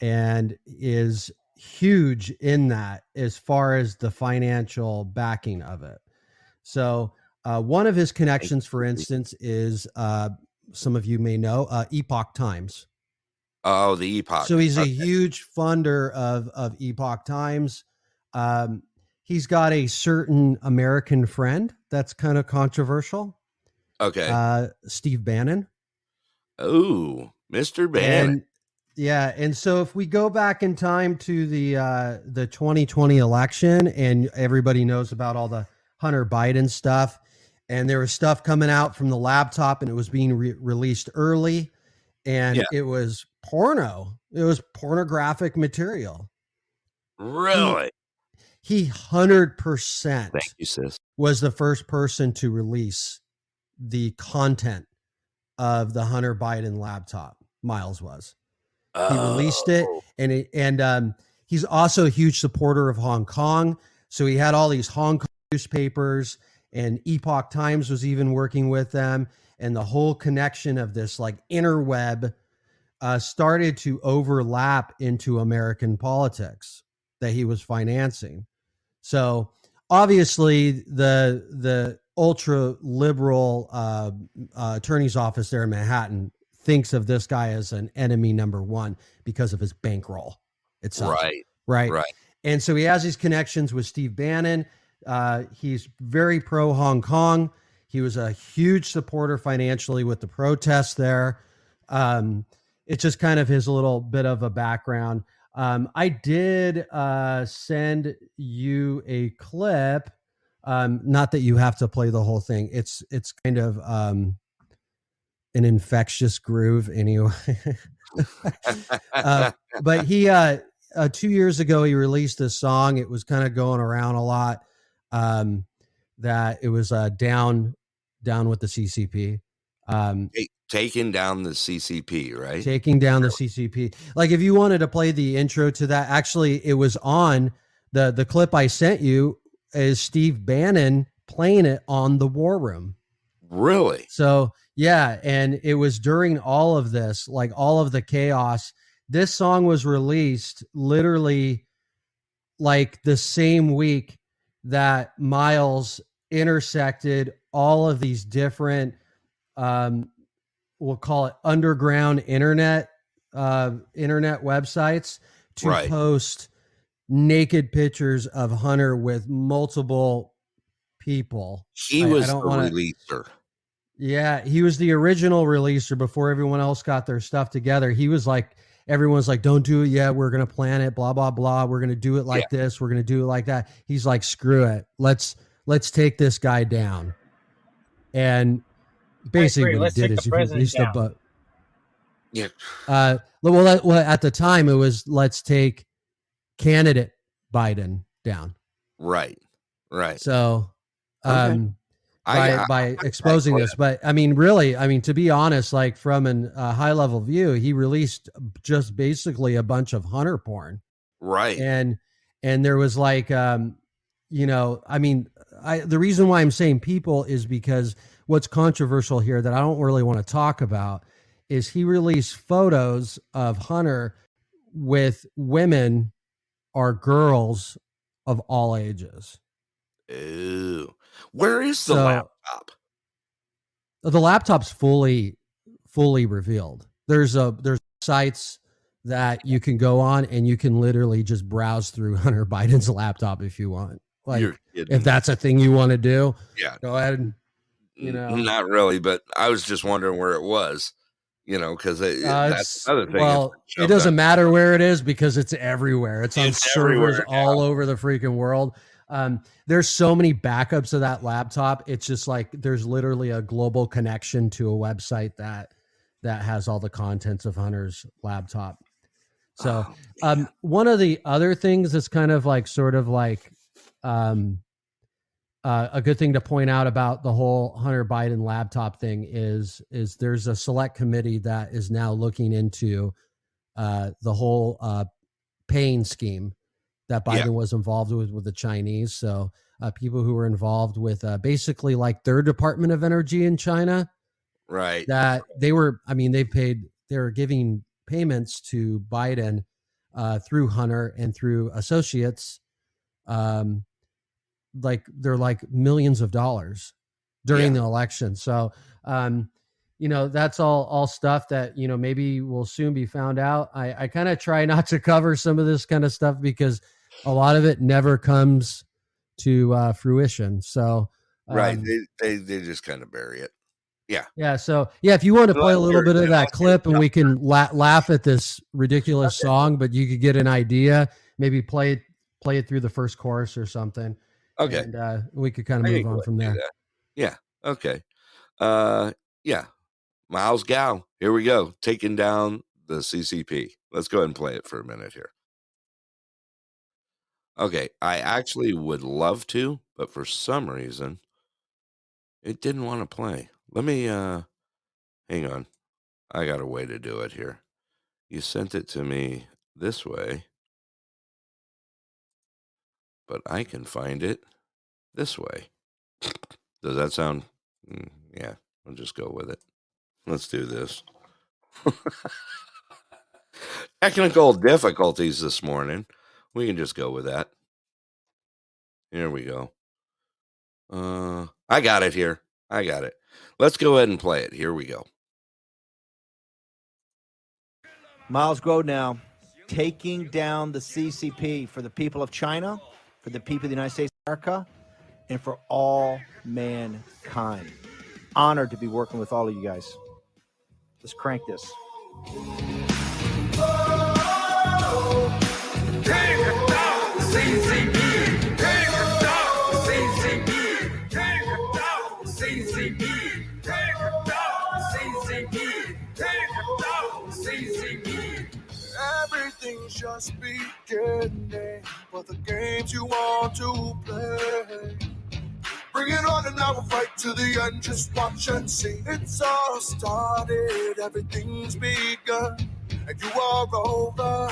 and is huge in that as far as the financial backing of it. So one of his connections, for instance, is some of you may know Epoch Times. Oh, the Epoch. So he's a huge funder of Epoch Times. He's got a certain American friend that's kind of controversial. Okay. Steve Bannon. Oh, Mr. Bannon. And so if we go back in time to the 2020 election, and everybody knows about all the Hunter Biden stuff, and there was stuff coming out from the laptop, and it was being released early, and it was porno. It was pornographic material. Really? He 100% Thank you, sis. was the first person to release the content of the Hunter Biden laptop. Miles was. He released it, and he's also a huge supporter of Hong Kong. So he had all these Hong Kong newspapers, and Epoch Times was even working with them, and the whole connection of this like interweb started to overlap into American politics that he was financing. So obviously the ultra liberal attorney's office there in Manhattan thinks of this guy as an enemy number one because of his bankroll itself. Right. And so he has these connections with Steve Bannon. He's very pro Hong Kong. He was a huge supporter financially with the protests there. It's just kind of his little bit of a background. I did send you a clip. Not that you have to play the whole thing. It's kind of an infectious groove anyway. But he 2 years ago he released this song. It was kind of going around a lot. That it was down with the CCP. Taking down the CCP, right? Taking down the CCP. Like if you wanted to play the intro to that, actually it was on the clip I sent you is Steve Bannon playing it on the War Room. Really? So yeah, and it was during all of this, like all of the chaos. This song was released literally like the same week that Miles intersected all of these different we'll call it underground internet websites to post naked pictures of Hunter with multiple people. He was the releaser. Yeah, he was the original releaser before everyone else got their stuff together. He was like, everyone's like, don't do it yet. We're going to plan it, blah, blah, blah. We're going to do it like this. We're going to do it like that. He's like, screw it. Let's take this guy down. And basically what he did is he released a book. Yeah. Well, at the time it was, let's take candidate Biden down. Right. So, by exposing this, but I mean, really, I mean, to be honest, like from a high level view, he released just basically a bunch of Hunter porn. Right. And there was like, I mean, the reason why I'm saying people is because what's controversial here that I don't really want to talk about is he released photos of Hunter with women or girls of all ages. Ew. Where is the laptop? The laptop's fully revealed. There's sites that you can go on and you can literally just browse through Hunter Biden's laptop if you want. Like if that's a thing you want to do, go ahead and, Not really, but I was just wondering where it was, because that's another thing. Well, it doesn't matter where it is because it's everywhere. It's on servers all over the freaking world. There's so many backups of that laptop. It's just like there's literally a global connection to a website that has all the contents of Hunter's laptop. So one of the other things that's kind of like sort of like a good thing to point out about the whole Hunter Biden laptop thing is there's a select committee that is now looking into the whole paying scheme that Biden was involved with the Chinese. So people who were involved with basically like their Department of Energy in China, right? That they were giving payments to Biden through Hunter and through associates. Like they're like millions of dollars during the election. So, that's all stuff that, maybe will soon be found out. I kind of try not to cover some of this kind of stuff because a lot of it never comes to fruition. So, right. They just kind of bury it. Yeah. Yeah. So if you want to play a little bit of that clip and we can laugh at this ridiculous song, but you could get an idea, maybe play it through the first chorus or something. Okay. And we could kind of move on from there. Yeah. Okay. Yeah. Miles Gow. Here we go. Taking down the CCP. Let's go ahead and play it for a minute here. Okay. I actually would love to, but for some reason it didn't want to play. Let me hang on. I got a way to do it here. You sent it to me this way, but I can find it this way. Does that sound? Yeah, I'll just go with it. Let's do this. Technical difficulties this morning. We can just go with that. Here we go. I got it here. I got it. Let's go ahead and play it. Here we go. Miles Grodnow taking down the CCP for the people of China, for the people of the United States of America, and for all mankind. Honored to be working with all of you guys. Let's crank this. Everything's just beginning for the games you want to play. Bring it on and now we'll fight to the end. Just watch and see. It's all started, everything's begun, and you are over.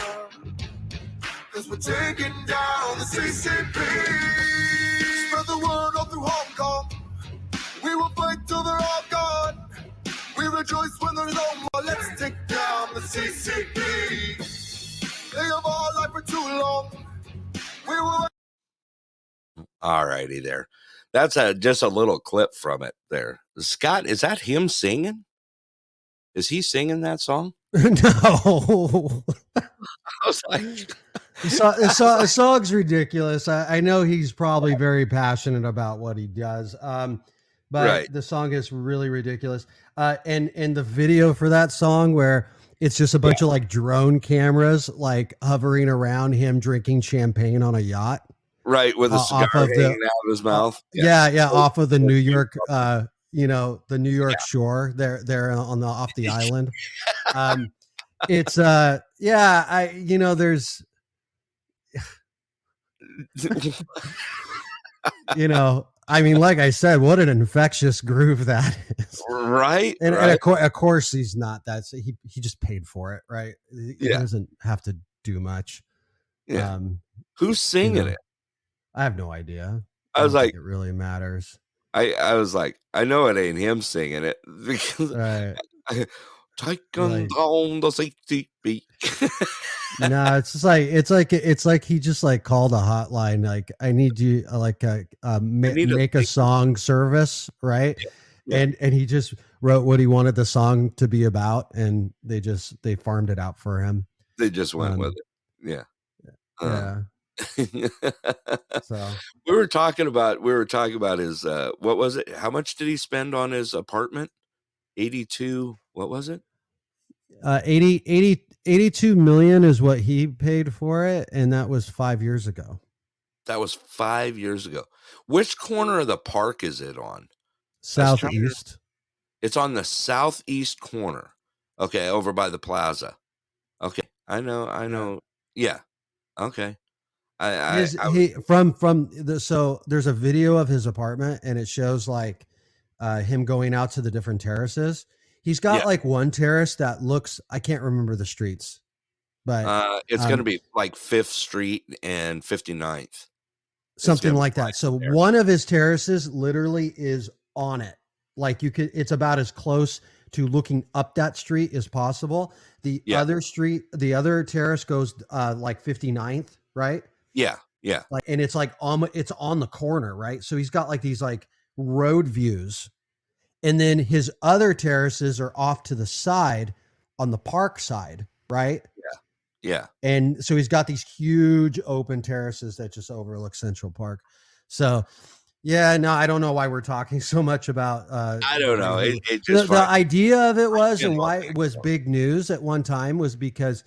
Cause we're taking down the CCP. Spread the word all through Hong Kong. We will fight till they're all gone. We rejoice when there's no more. Let's take down the CCP. They have all life for too long. We will. All righty there. That's just a little clip from it there. Scott, is that him singing? Is he singing that song? No. I was like, the song's ridiculous. I know he's probably very passionate about what he does. But the song is really ridiculous. And the video for that song where it's just a bunch of like drone cameras like hovering around him drinking champagne on a yacht. Right, with a cigar hanging out of his mouth. Yeah, off of the New York, the New York shore there off the island. It's there's I mean, like I said, what an infectious groove that is. Right. And of course he's not that. So he just paid for it, right? He doesn't have to do much. Yeah. Who's singing it? I have no idea. I was like, it really matters. I was like, I know it ain't him singing it because taking down the CCP. No, it's like he just like called a hotline. Like, I need you make a song service, right? Yeah. And he just wrote what he wanted the song to be about, and they farmed it out for him. They just went with it. Yeah. Yeah. So we were talking about his what was it? How much did he spend on his apartment? 82. What was it? 82 million is what he paid for it, and that was 5 years ago. That was 5 years ago. Which corner of the park is it on? Southeast. It's on the southeast corner. Okay, over by the plaza. Okay, I know. Yeah. Okay. So there's a video of his apartment, and it shows like him going out to the different terraces. He's got like one terrace that looks, I can't remember the streets. but it's going to be like 5th Street and 59th. Something like that. So one of his terraces literally is on it. Like it's about as close to looking up that street as possible. The other terrace goes like 59th, right? Yeah. Yeah. Like, and it's like it's on the corner, right? So he's got like these like road views. And then his other terraces are off to the side on the park side, right? Yeah. And so he's got these huge open terraces that just overlook Central Park. So, yeah, no, I don't know why we're talking so much about. I don't know. It just the idea of it was, and why it was big news at one time, was because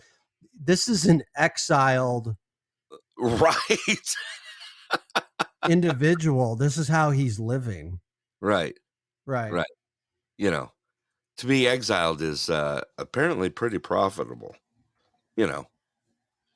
this is an exiled, right, individual. This is how he's living. Right. You know, to be exiled is apparently pretty profitable. You know.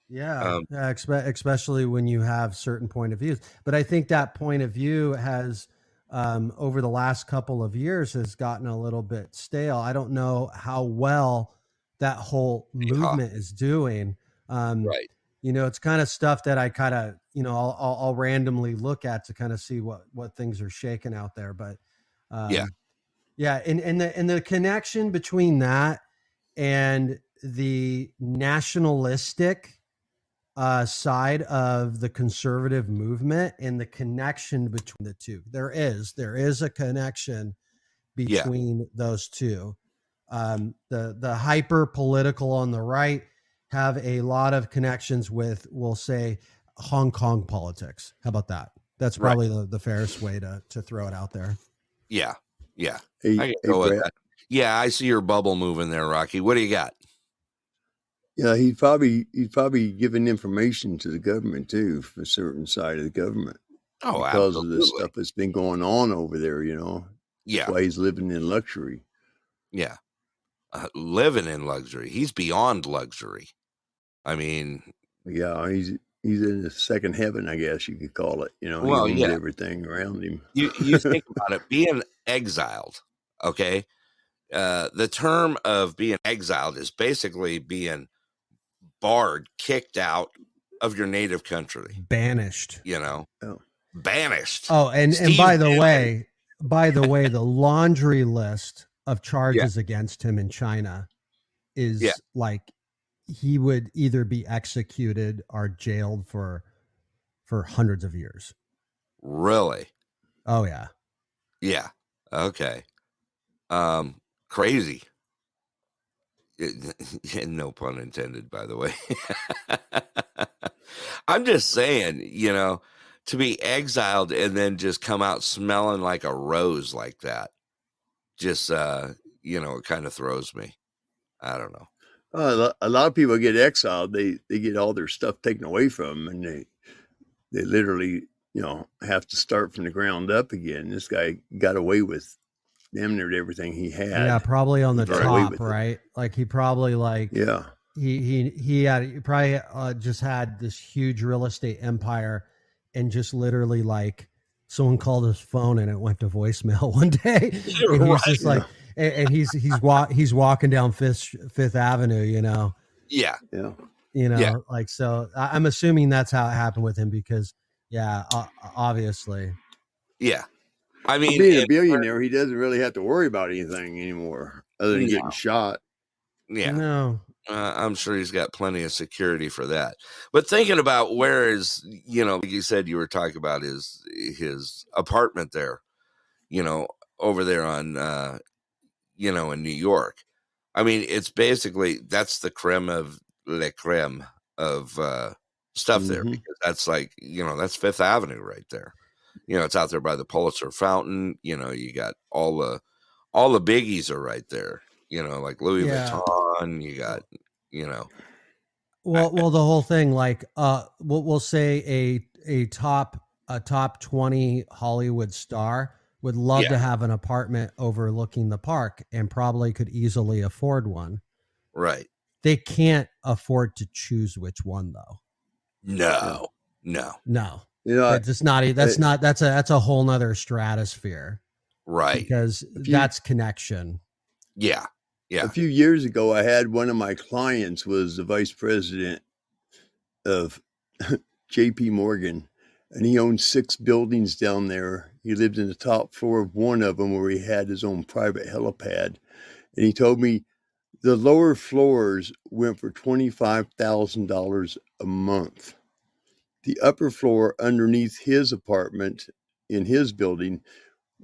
Yeah, especially when you have certain point of views. But I think that point of view has, over the last couple of years, has gotten a little bit stale. I don't know how well that whole movement is doing. Right. You know, it's kind of stuff that I kind of, you know, I'll randomly look at to kind of see what things are shaking out there. But yeah, and the connection between that and the nationalistic side of the conservative movement and the connection between the two. There is a connection between those two. The hyper political on the right have a lot of connections with, we'll say, Hong Kong politics. How about that? That's probably the fairest way to throw it out there. Yeah. I can go with that. Yeah, I see your bubble moving there, Rocky. What do you got? Yeah, he's probably giving information to the government too, from a certain side of the government. Oh, because absolutely. of the stuff that's been going on over there, you know. Yeah. That's why he's living in luxury. Yeah. Living in luxury. He's beyond luxury. I mean, yeah, he's in the second heaven, I guess you could call it. You know, well, he owns everything around him. You think about it, being exiled, okay? The term of being exiled is basically being barred, kicked out of your native country, banished. You know, banished. Oh, and by the way, the laundry list of charges against him in China is like he would either be executed or jailed for hundreds of years. Really? Oh yeah. Yeah. Okay. Crazy. No pun intended, by the way. I'm just saying, you know, to be exiled and then just come out smelling like a rose like that, just, you know, it kind of throws me. I don't know. A lot of people get exiled. They get all their stuff taken away from them, and they literally, you know, have to start from the ground up again. This guy got away with damn near everything he had. Yeah, probably on the top, right? Like he probably he probably just had this huge real estate empire, and just literally like someone called his phone and it went to voicemail one day, and he's just like, and he's walking down Fifth Avenue, you know. Yeah. You know, like, so I'm assuming that's how it happened with him because, obviously. Yeah. I mean, being a billionaire, he doesn't really have to worry about anything anymore other than getting shot. Yeah. No. I'm sure he's got plenty of security for that. But thinking about where is, you know, like you said, you were talking about his apartment there, you know, over there on, you know, in New York. I mean, it's basically, that's the creme of le creme of stuff there, because that's like, you know, that's Fifth Avenue right there. You know, it's out there by the Pulitzer Fountain. You know, you got all the biggies are right there. You know, like Louis Vuitton. You got, you know. Well, the whole thing, like, we'll say a top 20 Hollywood star would love to have an apartment overlooking the park and probably could easily afford one. Right. They can't afford to choose which one though. No. You know, that's a whole nother stratosphere. Right. Because that's connection. Yeah. Yeah. A few years ago, I had one of my clients was the vice president of J.P. Morgan, and he owned 6 buildings down there. He lived in the top floor of one of them where he had his own private helipad. And he told me the lower floors went for $25,000 a month. The upper floor underneath his apartment in his building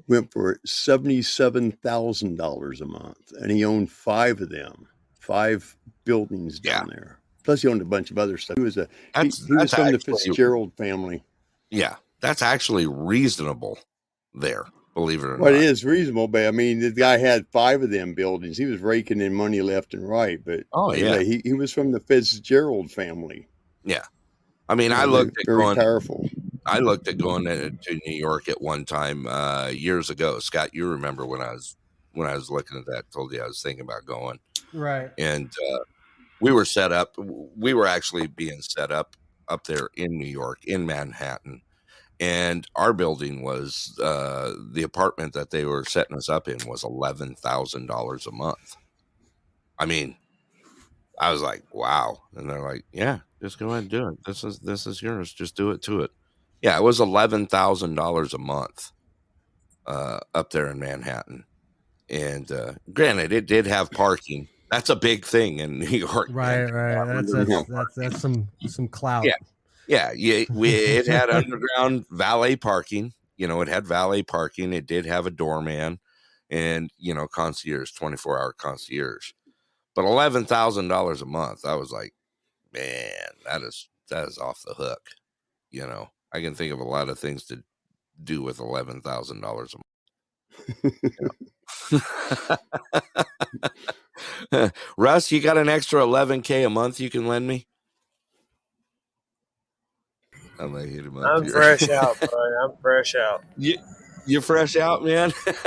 went for $77,000 a month. And he owned 5 of them, 5 buildings down there. Plus, he owned a bunch of other stuff. He was he was from the Fitzgerald family. Yeah, that's actually reasonable there, believe it or Well, not. it is reasonable, but I mean, the guy had 5 of them buildings. He was raking in money left and right. But he was from the Fitzgerald family. Yeah, I mean, I looked at going to New York at one time years ago. Scott, you remember when I was looking at that? Told you I was thinking about going. Right. And we were set up. We were actually being set up there in New York, in Manhattan. And our building was the apartment that they were setting us up in was $11,000 a month. I mean, I was like, wow. And they're like, yeah, just go ahead and do it. This is yours. Just do it to it. Yeah, it was $11,000 a month up there in Manhattan. And granted, it did have parking. That's a big thing in New York. Right. That's some clout. Yeah. It had underground valet parking. You know, it had valet parking. It did have a doorman and, concierge, 24-hour concierge. But $11,000 a month, I was like, man, that is off the hook. I can think of a lot of things to do with $11,000 a month. Russ, you got an extra $11K a month you can lend me? I might hit him up. I'm fresh out, bud. I'm fresh out. You're fresh out, man? Fresh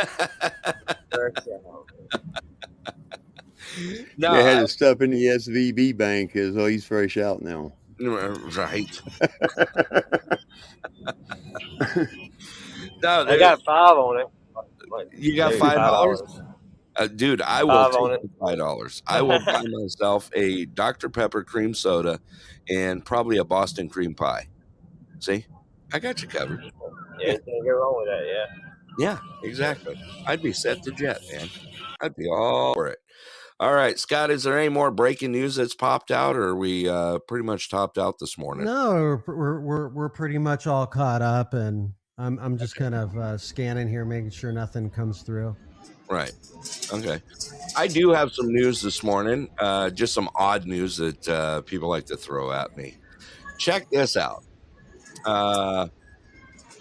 out. No, they had his stuff in the SVB bank. He's fresh out now. Right. I got 5 on it. You got $5? Dude, I will take the $5. I will buy myself a Dr. Pepper cream soda and probably a Boston cream pie. See? I got you covered. Yeah, you can't go wrong with that, yeah. Yeah, exactly. I'd be set to jet, man. I'd be all for it. All right, Scott, is there any more breaking news that's popped out, or are we pretty much topped out this morning? No, we're pretty much all caught up, and I'm just kind of scanning here, making sure nothing comes through. Right. Okay. I do have some news this morning, just some odd news that people like to throw at me. Check this out.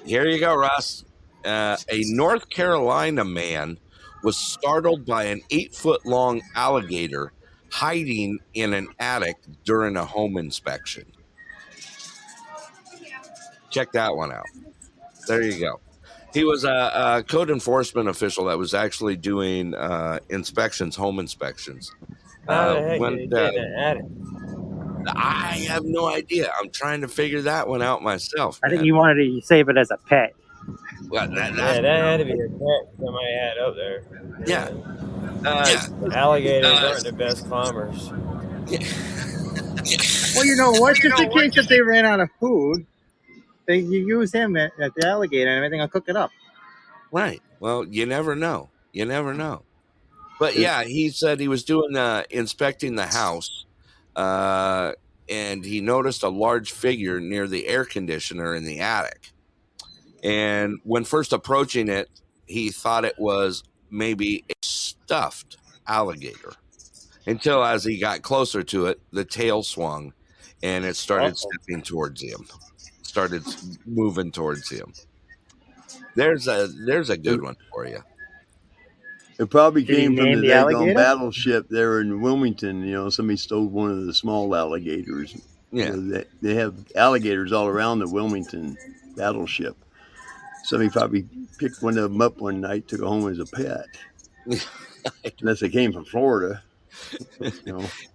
Here you go, Russ. A North Carolina man was startled by an 8-foot-long alligator hiding in an attic during a home inspection. Check that one out. There you go. He was a code enforcement official that was actually doing inspections, home inspections. How the heck did he get in an attic? I have no idea. I'm trying to figure that one out myself. I think he wanted to save it as a pet. Well, that had to be a pet somebody had up there. Yeah. Alligators aren't the best climbers. Well, you know what? Just in case if they ran out of food, you use him at the alligator and everything will cook it up. Right. Well, you never know. You never know. But yeah, he said he was doing inspecting the house, and he noticed a large figure near the air conditioner in the attic. And when first approaching it, he thought it was maybe a stuffed alligator. Until as he got closer to it, the tail swung and it started stepping towards him. Started moving towards him. There's a good one for you. It probably came from the daggone battleship there in Wilmington. Somebody stole one of the small alligators. Yeah. They have alligators all around the Wilmington battleship. Somebody probably picked one of them up one night, took it home as a pet. Unless they came from Florida.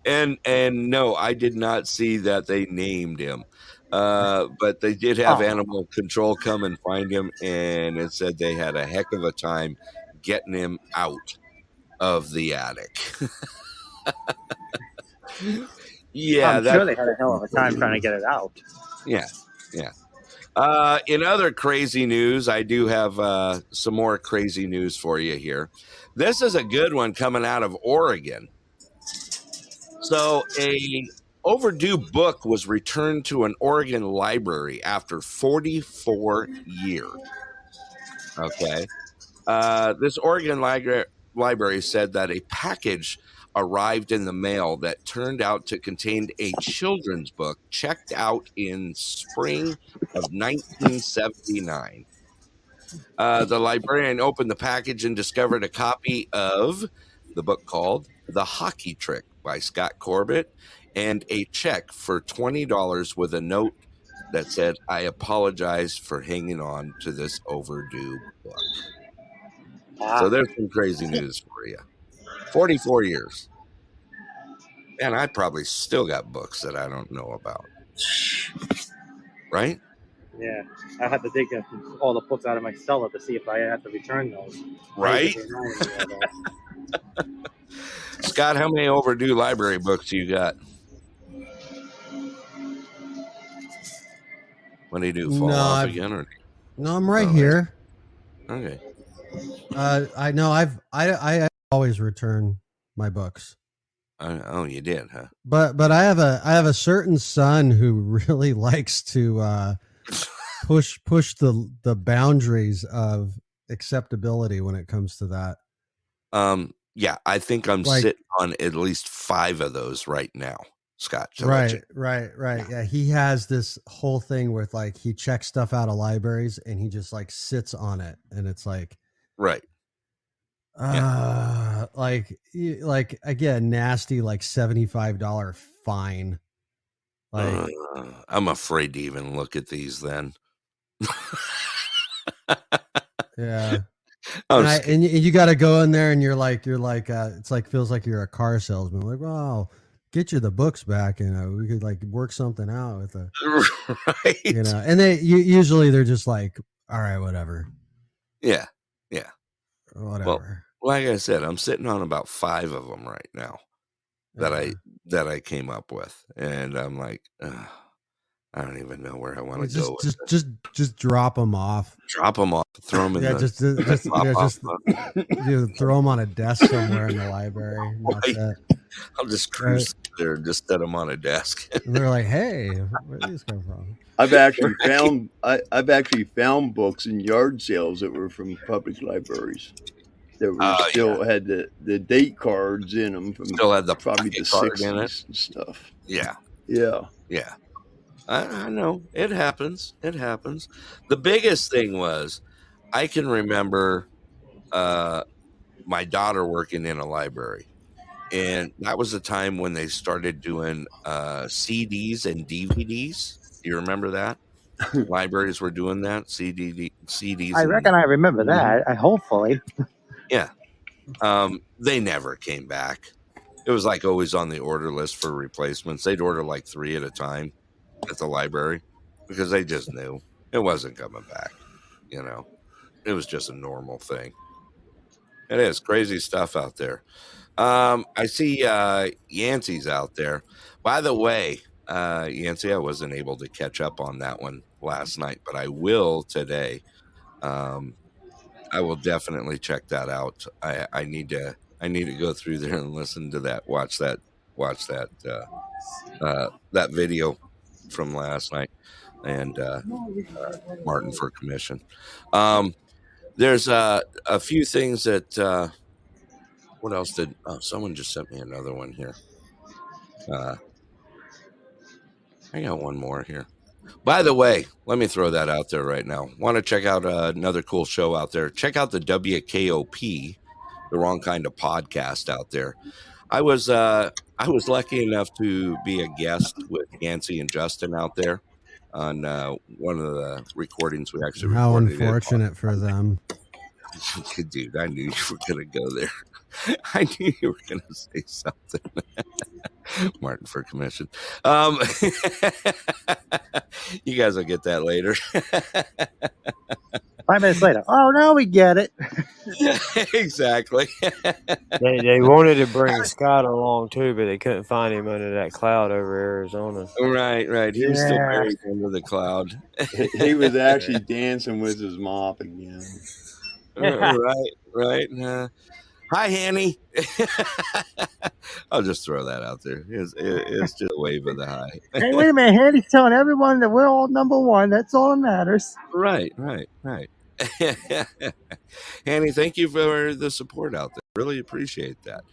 And no, I did not see that they named him. But they did have animal control come and find him, and it said they had a heck of a time getting him out of the attic. Yeah, I'm sure they had a hell of a time trying to get it out. Yeah. In other crazy news, I do have some more crazy news for you here. This is a good one coming out of Oregon. So a overdue book was returned to an Oregon library after 44 years. Okay. This Oregon library said that a package arrived in the mail that turned out to contain a children's book checked out in spring of 1979. The librarian opened the package and discovered a copy of the book called The Hockey Trick by Scott Corbett and a check for $20 with a note that said, "I apologize for hanging on to this overdue book." So there's some crazy news for you. 44 years. And I probably still got books that I don't know about. Right? Yeah, I had to dig all the books out of my cellar to see if I had to return those. Right? Scott, how many overdue library books do you got? What do you do? Fall off again? Or? No, I'm right here. Okay. I know I always return my books. Oh, you did, huh? But I have a certain son who really likes to push the boundaries of acceptability when it comes to that. Yeah, I think I'm sitting on at least 5 of those right now, Scott. Right. Yeah, he has this whole thing with like he checks stuff out of libraries and he just like sits on it, and it's like right. Like again, nasty like $75 fine. Like I'm afraid to even look at these then. Yeah. And you got to go in there and you're like it's like feels like you're a car salesman. Like, well, get you the books back, we could like work something out with right. And usually they're just like, all right, whatever. Yeah. Whatever. Well, like I said, I'm sitting on about 5 of them right now that I came up with, and I'm like, I don't even know where I want to go. Just drop them off. Drop them off. Throw them in the just throw them on a desk somewhere in the library. I'll just cruise there and just set them on a desk. And they're like, "Hey, where did these come from?" I've actually found books in yard sales that were from public libraries that were still had the date cards in them from still had the probably the 60s and stuff. Yeah. I know it happens. The biggest thing was I can remember my daughter working in a library, and that was the time when they started doing CDs and DVDs. Do you remember that? Libraries were doing that, CDs. I reckon I remember that. Hopefully. Yeah. They never came back. It was like always on the order list for replacements. They'd order like 3 at a time at the library because they just knew it wasn't coming back. It was just a normal thing. It is crazy stuff out there. I see Yancey's out there. By the way, Yancey, I wasn't able to catch up on that one last night, but I will today. I will definitely check that out. I need to go through there and listen to that, watch that video from last night, and Martin for Commission. There's a few things that what else did someone just sent me another one here. I got one more here. By the way, let me throw that out there right now. Want to check out another cool show out there? Check out the WKOP, the Wrong Kind of Podcast out there. I was lucky enough to be a guest with Yancey and Justin out there on one of the recordings we actually How recorded. unfortunate for them. Dude, I knew you were going to go there. I knew you were going to say something. Martin for Commission. You guys will get that later. 5 minutes later. Oh, now we get it. Exactly. They wanted to bring Scott along too, but they couldn't find him under that cloud over Arizona. Right. He was still Yeah. buried under the cloud. He was actually dancing with his mop again. Right. Hi, Hanny. I'll just throw that out there. It's just a wave of the hi. Hey, wait a minute. Handy's telling everyone that we're all number one. That's all that matters. Right. Hanny, thank you for the support out there. Really appreciate that.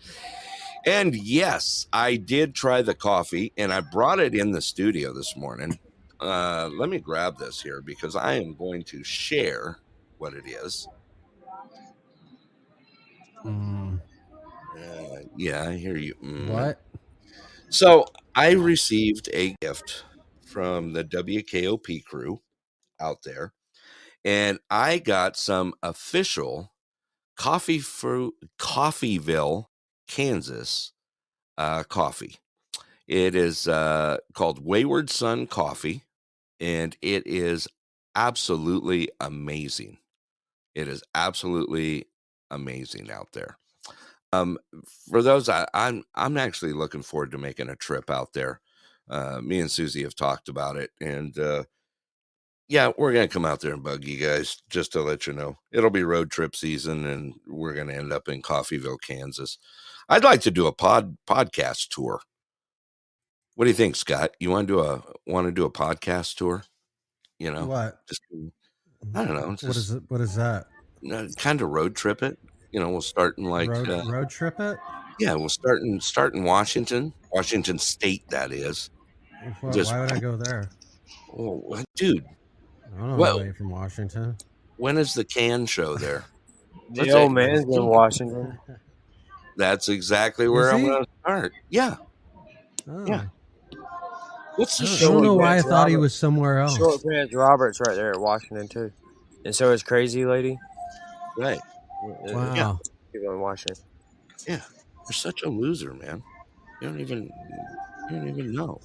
And yes, I did try the coffee, and I brought it in the studio this morning. Let me grab this here because I am going to share what it is. Yeah, I hear you. What? So I received a gift from the WKOP crew out there, and I got some official Coffeeville, Kansas coffee. It is called Wayward Son Coffee, and it is absolutely amazing. It is absolutely amazing out there. For those, I'm actually looking forward to making a trip out there. Me and Susie have talked about it, and yeah, we're gonna come out there and bug you guys just to let you know. It'll be road trip season, and we're gonna end up in Coffeeville, Kansas. I'd like to do a podcast tour. What do you think, Scott? You want to do a podcast tour? You know, What? just I don't know. What is that? Kind of road trip it. You know, we'll start in like road trip it. Yeah, we'll start in Washington State. That is. Why would I go there? Oh, dude. I don't know anybody from Washington. When is the Can show there? The old man's in Washington. That's exactly where I'm going to start. Yeah. Oh. Yeah. What's the I show? don't know why I thought he was somewhere else. Short Pants Robert's right there at Washington too, and so is Crazy Lady. Right. Wow. Yeah. People in Washington. Yeah. You're such a loser, man. You don't even know.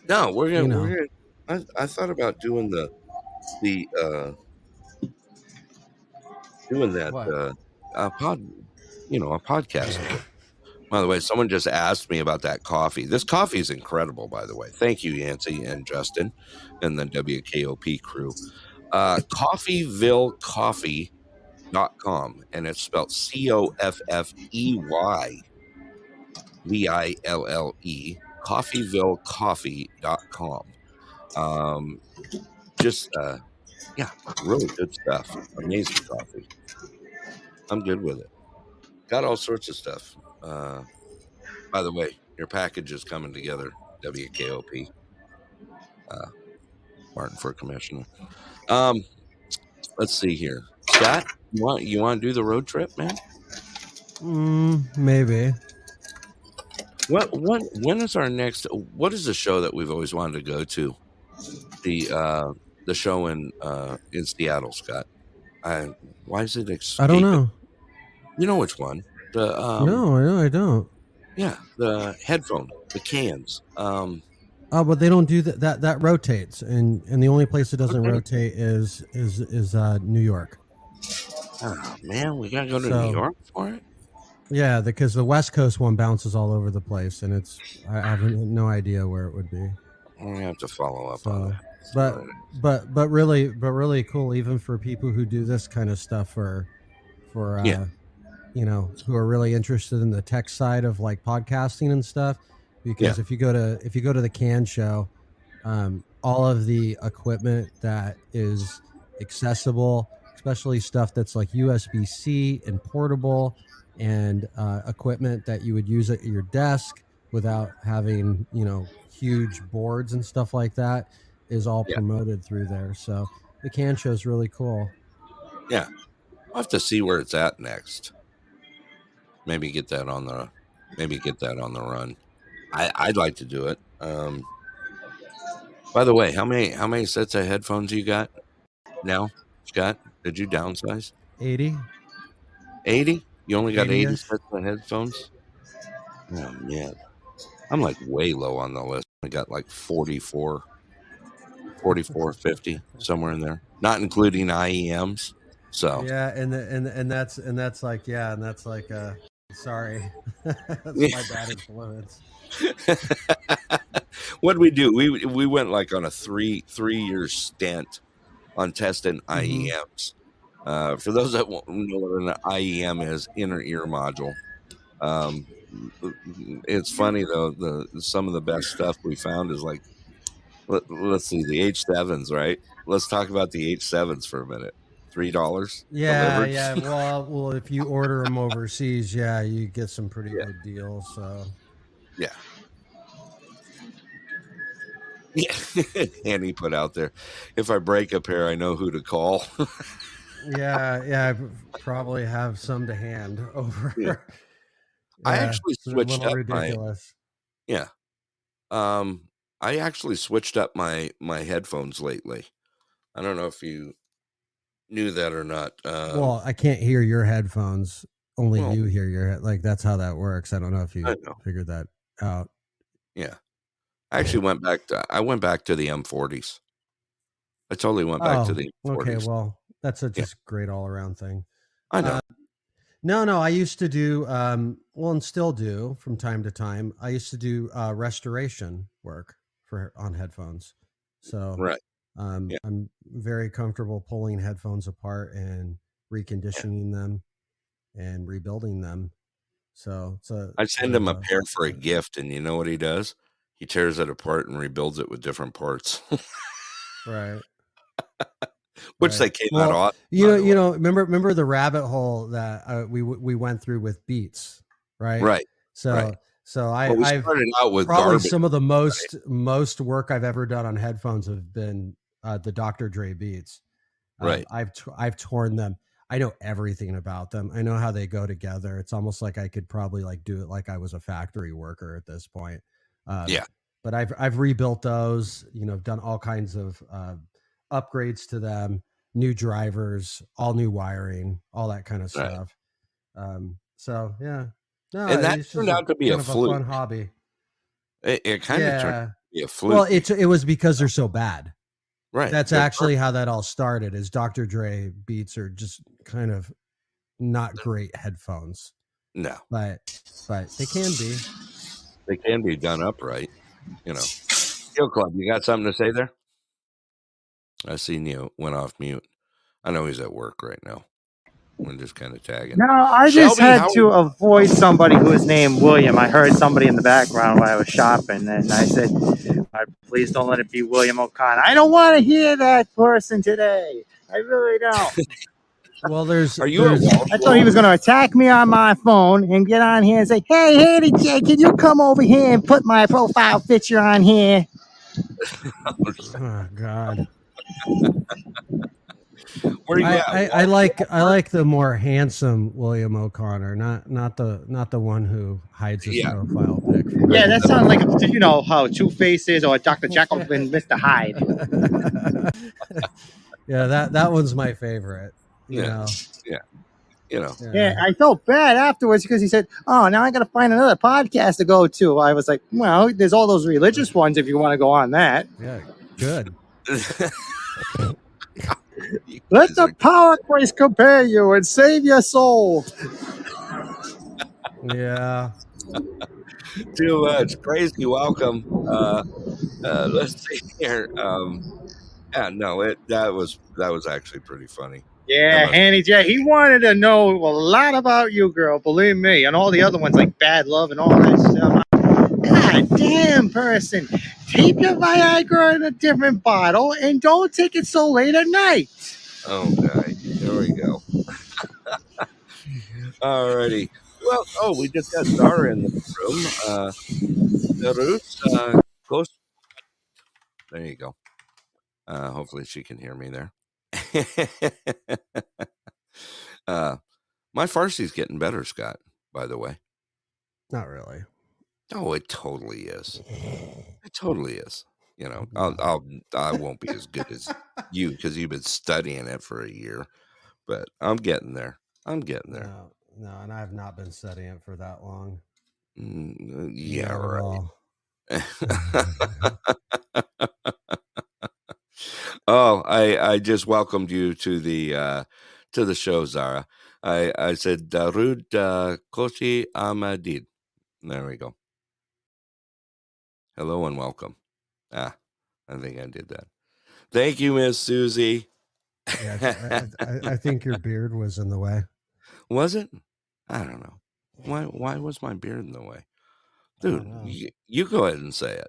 No, we're gonna. I thought about doing a podcast. By the way, someone just asked me about that coffee. This coffee is incredible, by the way. Thank you, Yancy and Justin and the WKOP crew. Coffeevillecoffee.com, and it's spelled COFFEYVILLE, coffeevillecoffee.com. Really good stuff. Amazing coffee. I'm good with it. Got all sorts of stuff. By the way, your package is coming together. WKOP. Martin for commissioner. Let's see here. Scott, you want to do the road trip, man? Maybe. When is our next? What is the show that we've always wanted to go to? The show in Seattle, Scott. Why is it escaping? I don't know. You know which one? No, I don't. Yeah, the headphone, the cans. Oh, but they don't do that. That rotates, and the only place it doesn't rotate is New York. Oh man, we gotta go to New York for it. Yeah, because the West Coast one bounces all over the place, and I have no idea where it would be. I'm gonna have to follow up on that. But really cool, even for people who do this kind of stuff for you know, who are really interested in the tech side of like podcasting and stuff. Because if you go to the Can show, all of the equipment that is accessible, especially stuff that's like USB-C and portable, and equipment that you would use at your desk without having, you know, huge boards and stuff like that, is all promoted through there. So the Can show is really cool. Yeah, I'll have to see where it's at next. Maybe get that on the run. I'd like to do it. By the way, how many sets of headphones you got now, Scott? Did you downsize? 80. 80? You only got 80 80-ish. sets of headphones? Oh man, I'm like way low on the list. I got like 44, 50, somewhere in there, not including IEMs. So yeah, and that's like sorry, that's my bad influence. what did we do? We went like on a 3-year stint on testing IEMs. For those that won't know what an IEM is, inner ear module. It's funny though, some of the best stuff we found is like, let's see, the H7s, right? Let's talk about the H7s for a minute. $3 delivered. Yeah. Well, if you order them overseas, yeah, you get some pretty good deals. So yeah. Annie put out there, if I break a pair, I know who to call. yeah, I probably have some to hand over. Yeah. I actually switched up ridiculous. I actually switched up my headphones lately. I don't know if you knew that or not. Well, I can't hear your headphones. Only you hear your like. That's how that works. I don't know if you figured that out. Yeah, I actually went back to the M40s. I totally went back to the M40s. Okay, well, that's a just great all around thing. I know. No, I used to do and still do from time to time. I used to do restoration work on headphones. So right. I'm very comfortable pulling headphones apart and reconditioning them and rebuilding them. So I send him a pair for a gift, and you know what he does? He tears it apart and rebuilds it with different parts. Right. Which they came out off. You know, remember the rabbit hole that we went through with Beats, right? Right. So right. I've started out with probably garbage, some of the most work I've ever done on headphones have been the Dr. Dre Beats. Right. I've torn them. I know everything about them. I know how they go together. It's almost like I could probably like do it like I was a factory worker at this point. But I've rebuilt those. You know, done all kinds of upgrades to them, new drivers, all new wiring, all that kind of stuff. So yeah. No, and that turned out to be a fluke. Fun hobby. It kind of turned out to be a fluke. Well, it was because they're so bad. Right. That's actually how that all started. Is Dr. Dre Beats are just kind of not great headphones. No. But they can be. They can be done upright. You know. Steel Club, you got something to say there? I seen you went off mute. I know he's at work right now. I'm just kind of tagging. No, I just had to avoid somebody who was named William. I heard somebody in the background while I was shopping, and I said, please don't let it be William O'Connor. I don't want to hear that person today. I really don't. Well, I thought he was going to attack me on my phone and get on here and say, hey, Handy J, can you come over here and put my profile picture on here? Oh, God. Where you I like the more handsome William O'Connor, not the one who hides his profile pic. Yeah, that sounds like how Two-Face is or Dr. Jekyll and Mr. Hyde. Yeah, that one's my favorite. You know. Yeah, I felt bad afterwards because he said, "Oh, now I got to find another podcast to go to." I was like, "Well, there's all those religious ones if you want to go on that." Yeah, good. Let the power grace compare you and save your soul. Yeah. Too much. Crazy welcome. Let's see here. That was actually pretty funny. Yeah, Hanny J, he wanted to know a lot about you, girl, believe me, and all the other ones like Bad Love and all that stuff. God damn, person. Keep your Viagra in a different bottle and don't take it so late at night. Oh, God. There we go. Alrighty. Well, we just got Zara in the room. Narus, close. There you go. Hopefully she can hear me there. My Farsi's getting better, Scott, by the way. Not really. Oh, it totally is. It totally is. You know, I won't be as good as you because you've been studying it for a year, but I'm getting there. No, and I have not been studying it for that long. Yeah, right. Oh, I just welcomed you to the to the show, Zara. I said Darud Koshi Ahmadid. There we go. Hello and welcome. I think I did that. Thank you, Miss Susie. Yeah, I think your beard was in the way. Was it? I don't know. Why was my beard in the way? Dude, you go ahead and say it.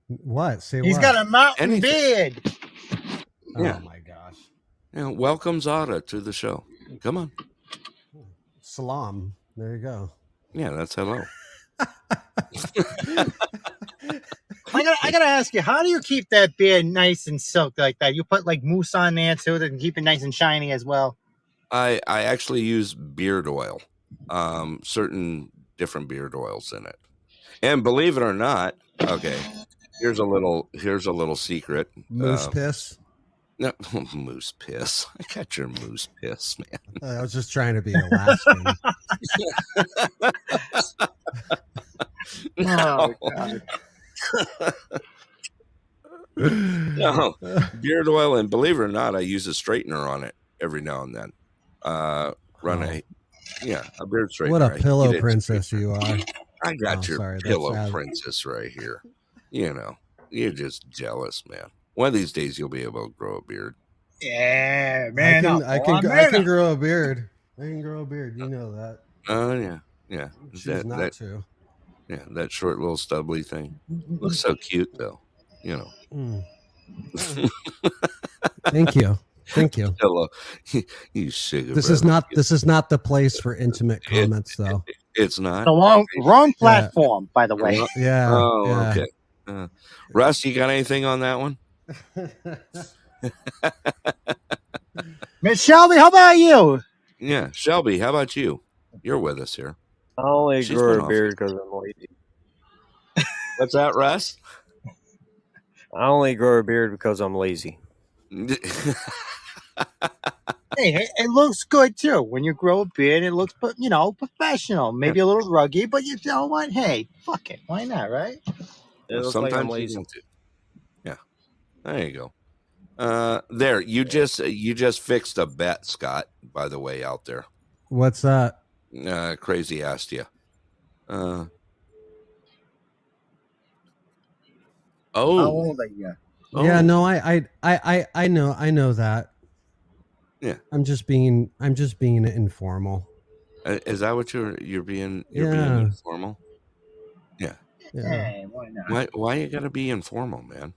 What? Say He's what? got a mountain Anything. beard. Yeah. Oh my gosh. Yeah, welcome Zara to the show. Come on. Salam. There you go. Yeah, that's hello. I gotta ask you, how do you keep that beard nice and silk like that? You put like mousse on there too to keep it nice and shiny as well. I actually use beard oil, certain different beard oils in it, and believe it or not, okay, here's a little secret. Moose piss. No, moose piss. I got your moose piss, man. I was just trying to be Alaskan. No. Oh, God. No, beard oil, and believe it or not, I use a straightener on it every now and then. Run a beard straightener. What a I pillow heat it. princess you are. I got your sorry, that's pillow sad. princess right here. You know, you're just jealous, man. One of these days you'll be able to grow a beard. Yeah, man. I can grow a beard. I can grow a beard. You know that. Oh yeah. Choose not to. Yeah, that short little stubbly thing looks so cute, though. You know. Thank you. Hello, you sugar. This is not the place for intimate comments, though. It's not The wrong platform, by the way. Yeah. Oh, yeah. okay. Russ, you got anything on that one? Miss Shelby, how about you? Yeah, Shelby, how about you? You're with us here. I only She's grow been a off. beard because I'm lazy. What's that, Russ? I only grow a beard because I'm lazy. Hey, it looks good too. When you grow a beard, it looks, professional. Maybe a little ruggy, but you know what? Hey, fuck it. Why not, right? It looks like I'm Sometimes you lazy. need to. Yeah, there you go. There, you just fixed a bet, Scott. By the way, out there. What's that? Crazy asked you. How old are you? Yeah, no, I know that. Yeah, I'm just being informal. is that what you're being Yeah. being informal? Yeah. Hey, why not? Why you gotta be informal, man?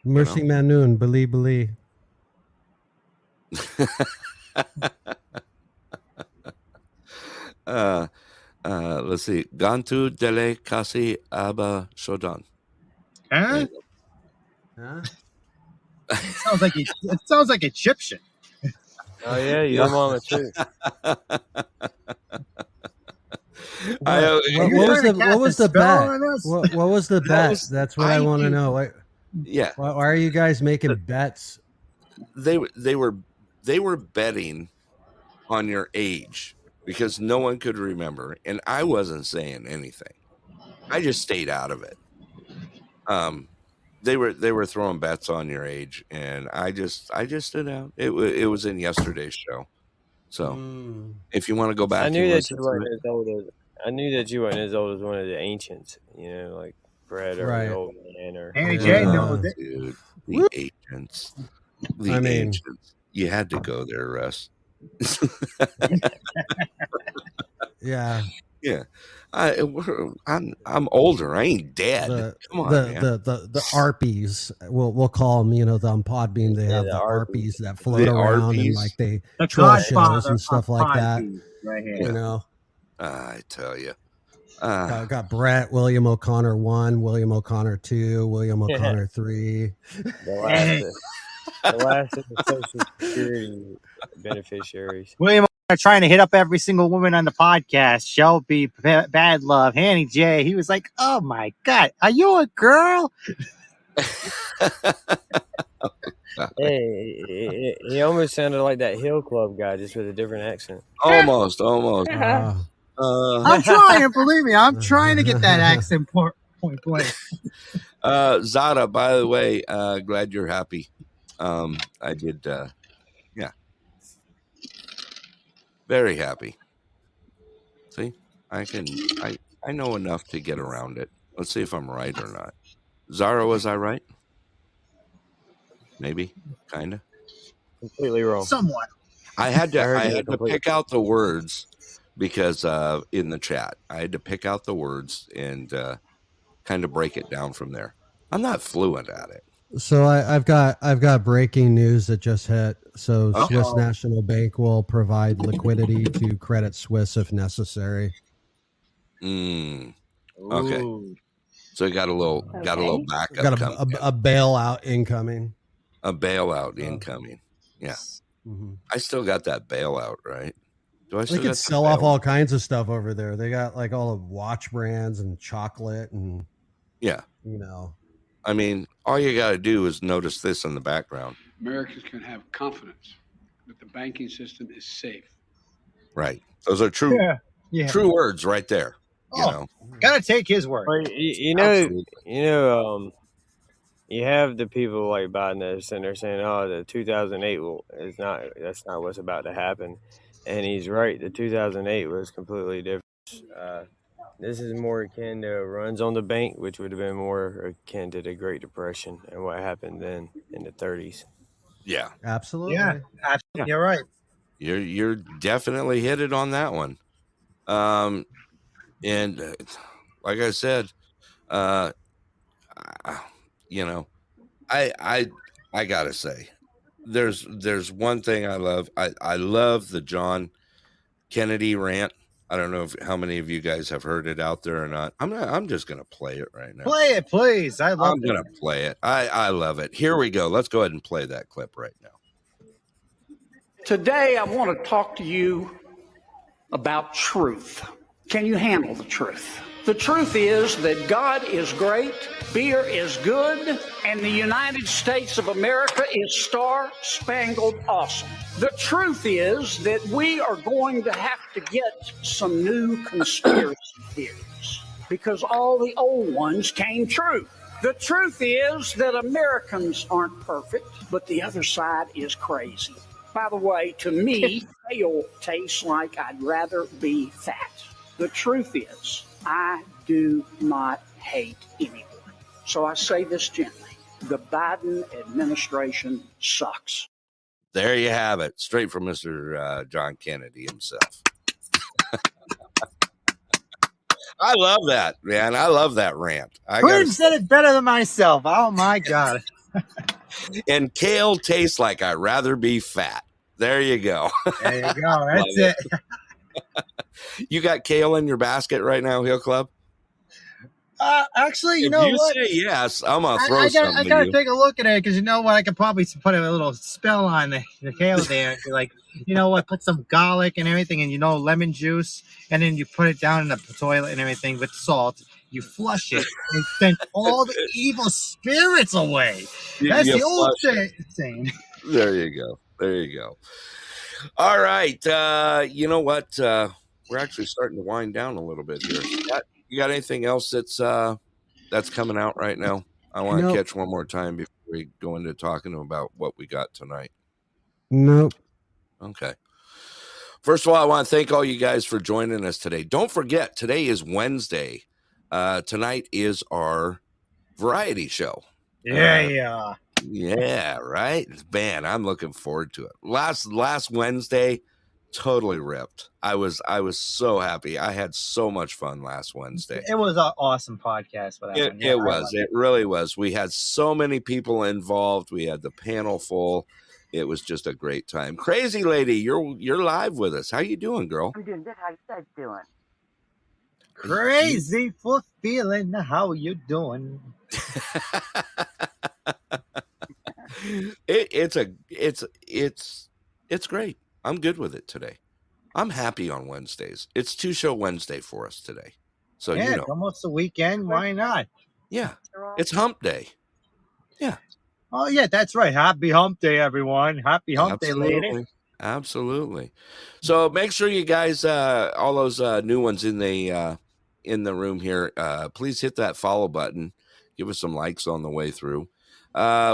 Mercy Manoon, believe. Let's see. Gantu dele kasi aba shodan. Huh? Huh? It sounds like Egyptian. Oh yeah, your mama too. What was the bet? What was the bet? That's what I want to know. Yeah. Why are you guys making bets? They were betting on your age because no one could remember, and I wasn't saying anything. I just stayed out of it. They were throwing bets on your age, and I just stood out. It was in yesterday's show, so if you want to go back, I knew and that listen you to weren't it- as old as one of the ancients. You know, like Brett or Right. the old man or. Hey, Jay, knows it. dude, the ancients. The I mean- ancients. You had to go there, Russ. Yeah. Yeah. I'm older. I ain't dead. Come on, man. The Arpies. We'll call them. On Podbean they have the the Arpies. Arpies that float The around and Arpies. like they The troll shows Godfather and stuff of like that. Podbean, right here. You know, I tell you. got Brett, William O'Connor 1, William O'Connor 2, William O'Connor 3. The last of the Social Security beneficiaries. William trying to hit up every single woman on the podcast. Shelby, Bad Love, Hanny J. He was like, "Oh my God, are you a girl?" Hey, he almost sounded like that Hill Club guy, just with a different accent. Almost. I'm trying, believe me, I'm trying to get that accent point blank. Zada, by the way, glad you're happy. I Very happy. See, I know enough to get around it. Let's see if I'm right or not. Zara, was I right? Maybe, kind of. Completely wrong. Somewhat. I had I heard you to completely. pick out the words because in the chat, I had to pick out the words and kind of break it down from there. I'm not fluent at it. So I've got breaking news that just hit. So Uh-oh. Swiss National Bank will provide liquidity to Credit Suisse if necessary. Okay. Ooh. So you got a little backup Got coming. a bailout incoming. A bailout incoming. Yeah. Mm-hmm. I still got that bailout, right? Do I still They got could the sell off bailout? all kinds of stuff over there. They got like all the watch brands and chocolate and Yeah. you know. I mean, all you got to do is notice this in the background. Americans can have confidence that the banking system is safe. Right. Those are true Yeah. true words right there. You Oh, know. gotta take his word. Well, you have the people like Biden that are sitting there saying, "Oh, the 2008 that's not what's about to happen," and he's right. The 2008 was completely different. This is more akin to runs on the bank, which would have been more akin to the Great Depression and what happened then in the 30s. Yeah. Absolutely. Yeah, absolutely. You're right. You're definitely hit it on that one. And like I said, you know, I gotta say, there's one thing I love. I love the John Kennedy rant. I don't know how many of you guys have heard it out there or not. I'm just gonna play it right now. Play it, please. I love I'm gonna play it. I love it. Here we go. Let's go ahead and play that clip right now. Today, I want to talk to you about truth. Can you handle the truth? The truth is that God is great, beer is good, and the United States of America is star-spangled awesome. The truth is that we are going to have to get some new conspiracy theories because all the old ones came true. The truth is that Americans aren't perfect, but the other side is crazy. By the way, to me, kale tastes like I'd rather be fat. The truth is, I do not hate anyone. So I say this gently. The Biden administration sucks. There you have it. Straight from Mr. John Kennedy himself. I love that, man. I love that rant. Couldn't said it better than myself. Oh my God. And kale tastes like I'd rather be fat. There you go. There you go. That's it. You got kale in your basket right now, Hill Club? Actually, you If know you what? say yes, I'm gonna throw I something gotta at you. take a look at it because you know what? I could probably put a little spell on the kale there. Like, you know what? Put some garlic and everything, and lemon juice, and then you put it down in the toilet and everything with salt. You flush it and send all the evil spirits away. That's the old saying. There you go. There you go. All right. You know what? We're actually starting to wind down a little bit here. You got anything else that's coming out right now? I want to catch one more time before we go into talking about what we got tonight. Nope. Okay. First of all, I want to thank all you guys for joining us today. Don't forget, today is Wednesday. Tonight is our variety show. Yeah. Yeah, right. Man, I'm looking forward to it. Last Wednesday, totally ripped. I was so happy. I had so much fun last Wednesday. It was an awesome podcast. It was. It really was. We had so many people involved. We had the panel full. It was just a great time. Crazy Lady, you're live with us. How you doing, girl? I'm doing good. How you guys doing? Crazy for feeling. How you doing? It's great. I'm good with it today. I'm happy on Wednesdays. It's 2-show Wednesday for us today. So yeah, it's almost the weekend. Why not? Yeah, it's hump day. Yeah. Oh yeah, that's right. Happy hump day, everyone. Happy hump day, lady. Absolutely. So make sure you guys, all those new ones in the room here, please hit that follow button. Give us some likes on the way through.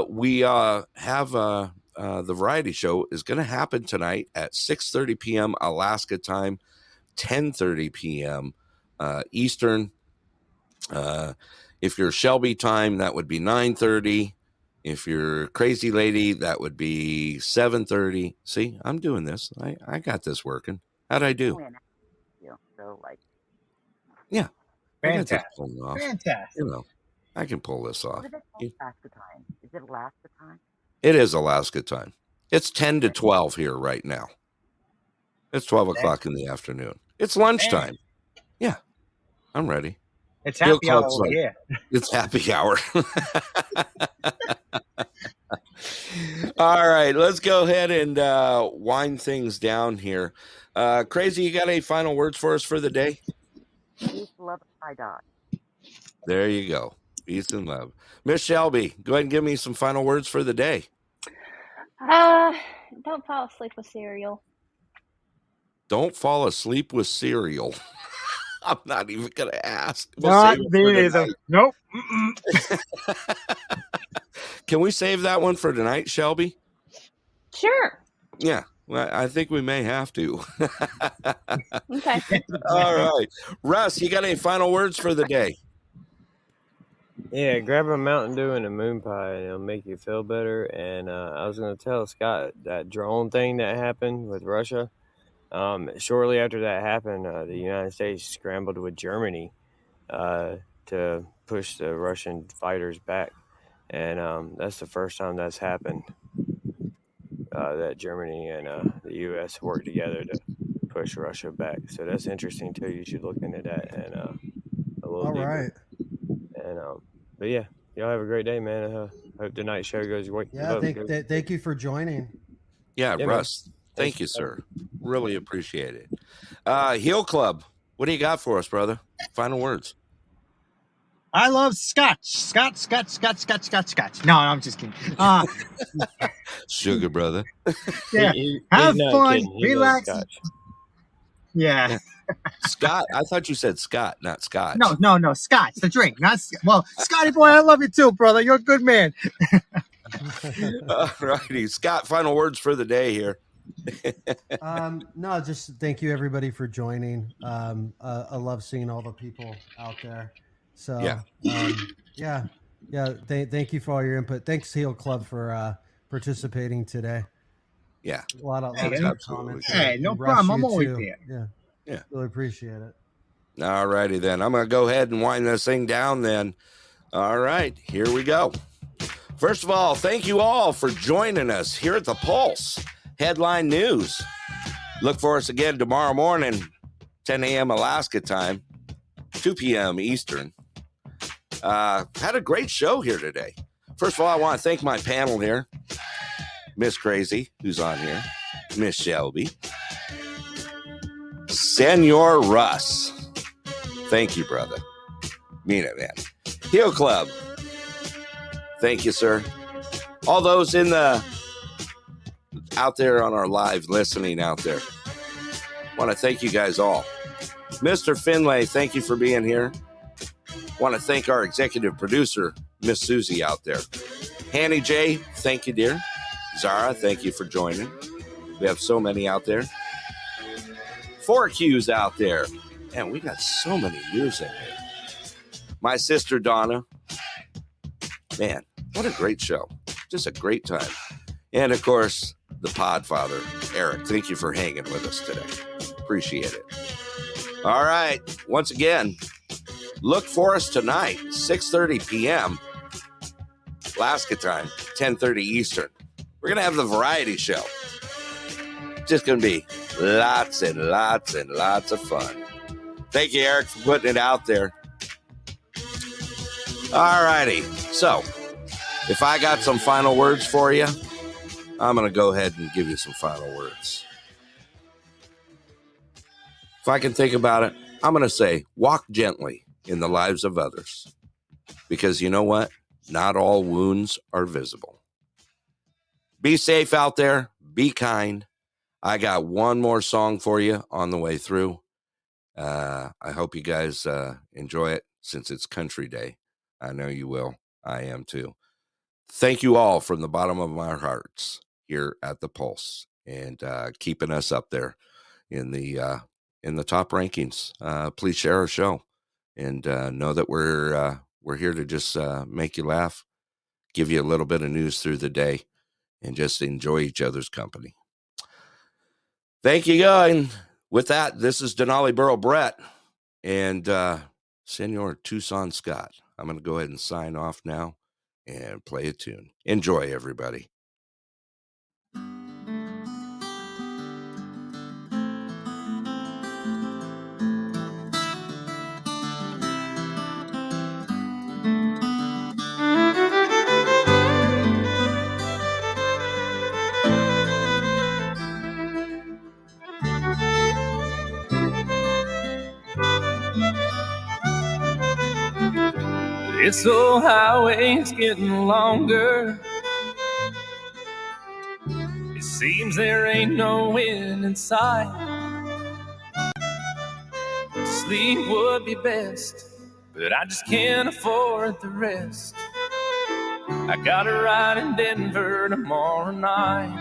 We have the variety show is going to happen tonight at 6:30 p.m. Alaska time, 10:30 p.m. Eastern. If you're Shelby time, that would be 9:30. If you're Crazy Lady, that would be 7:30. See, I'm doing this. I got this working. How'd I do? So, like, yeah, Fantastic. Off. Fantastic. You know, I can pull this off. what is it Alaska time? Is it Alaska time? It is Alaska time. It's 10 to 12 here right now. It's 12 o'clock in the afternoon. It's lunchtime. Yeah, I'm ready. It's happy hour. Yeah. It's happy hour. All right, let's go ahead and wind things down here. Crazy, you got any final words for us for the day? Peace, love, and high dot. There you go. Peace and love. Miss Shelby, go ahead and give me some final words for the day. Don't fall asleep with cereal. Don't fall asleep with cereal. I'm not even going to ask. Not me either. Nope. Can we save that one for tonight, Shelby? Sure. Yeah. Well, I think we may have to. Okay. All right. Russ, you got any final words for the day? Yeah, grab a Mountain Dew and a moon pie, and it'll make you feel better. And I was going to tell Scott that drone thing that happened with Russia. Shortly after that happened, the United States scrambled with Germany to push the Russian fighters back. And that's the first time that's happened, that Germany and the U.S. worked together to push Russia back. So that's interesting, too. You should look into that and a little All deeper. right. And but yeah, y'all have a great day, man. Hope the night show goes great. Yeah, thank you for joining. Yeah, Russ. Thank you, sir. Really appreciate it. Heel Club, what do you got for us, brother? Final words. I love Scotch. Scotch. No, I'm just kidding. Sugar brother. Yeah. Have fun. Relax. Yeah. Scott. I thought you said Scott, not Scotch. No. Scotch, the drink. Well, Scotty boy, I love you too, brother. You're a good man. All righty. Scott, final words for the day here. No, just thank you everybody for joining. I love seeing all the people out there. So thank you for all your input. Thanks Heel Club for participating today. Yeah, a lot of comments. Hey, no problem. I'm always there. Yeah, really appreciate it. All righty then. I'm gonna go ahead and wind this thing down then. All right, here we go. First of all, thank you all for joining us here at the Pulse Headline News. Look for us again tomorrow morning, 10 a.m. Alaska time, 2 p.m. Eastern. Had a great show here today. First of all, I want to thank my panel here. Miss Crazy, who's on here. Miss Shelby. Senor Russ. Thank you, brother. Mean it, man. Heel Club. Thank you, sir. All those out there on our live listening out there. Want to thank you guys all. Mr. Finlay, thank you for being here. Want to thank our executive producer, Miss Susie out there. Hanny J, thank you, dear. Zara, thank you for joining. We have so many out there. 4Q's out there. Man, we got so many news in here. My sister, Donna. Man, what a great show. Just a great time. And, of course, the Podfather, Eric. Thank you for hanging with us today. Appreciate it. All right. Once again, look for us tonight, 6:30 p.m. Alaska time, 10:30 Eastern. We're going to have the variety show. Just going to be lots and lots and lots of fun. Thank you, Eric, for putting it out there. All righty. So, if I got some final words for you, I'm going to go ahead and give you some final words. If I can think about it, I'm going to say, walk gently in the lives of others. Because you know what? Not all wounds are visible. Be safe out there. Be kind. I got one more song for you on the way through. I hope you guys enjoy it since it's Country Day. I know you will. I am too. Thank you all from the bottom of my hearts. here at the Pulse and keeping us up there in the top rankings. Please share our show and know that we're here to just make you laugh, give you a little bit of news through the day, and just enjoy each other's company. Thank you, guys. With that, this is Denali Burrow Brett and Senor Tucson Scott. I'm going to go ahead and sign off now and play a tune. Enjoy, everybody. This old highway's getting longer. It seems there ain't no end in sight. Sleep would be best, but I just can't afford the rest. I got a ride in Denver tomorrow night.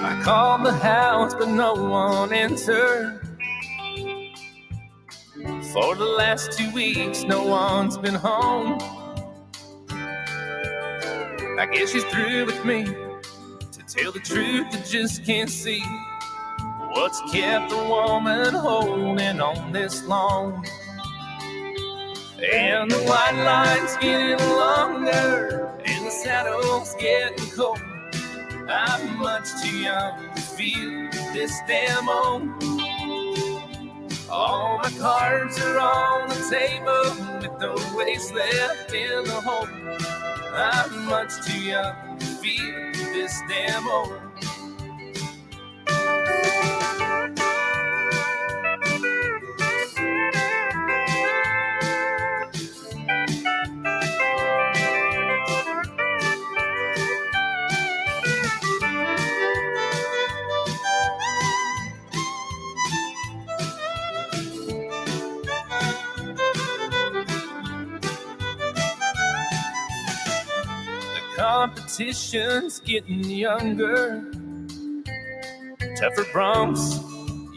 I called the house, but no one answered. For the last 2 weeks, no one's been home. I guess she's through with me. To tell the truth, I just can't see what's kept a woman holding on this long. And the white line's getting longer, and the saddle's getting cold. I'm much too young to feel this damn old. All my cards are on the table with no waste left in the hole. I'm much too young to feel this damn old. Competition's getting younger, tougher bumps,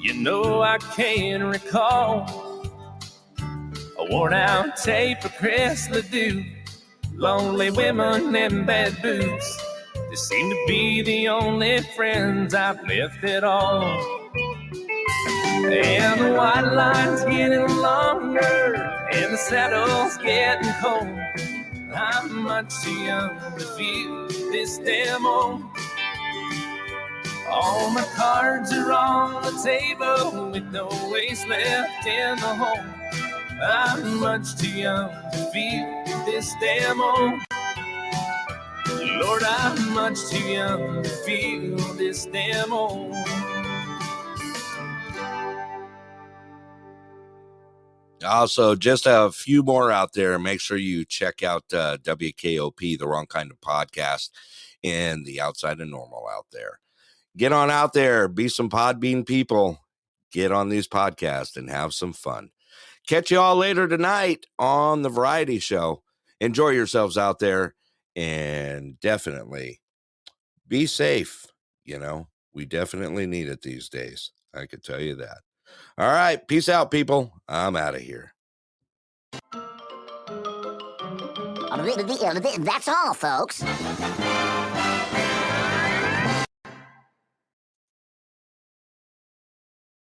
you know I can recall. A worn out tape of Chris Ledoux, lonely women and bad boots. They seem to be the only friends I've left at all. And the white line's getting longer, and the saddle's getting cold. I'm much too young to feel this damn old. All my cards are on the table with no waste left in the hole. I'm much too young to feel this damn old. Lord, I'm much too young to feel this damn old. Also, just a few more out there. Make sure you check out WKOP, the Wrong Kind of Podcast, and the Outside of Normal out there. Get on out there. Be some Podbean people. Get on these podcasts and have some fun. Catch you all later tonight on the Variety Show. Enjoy yourselves out there, and definitely be safe. You know, we definitely need it these days. I could tell you that. All right. Peace out, people. I'm out of here. That's all, folks.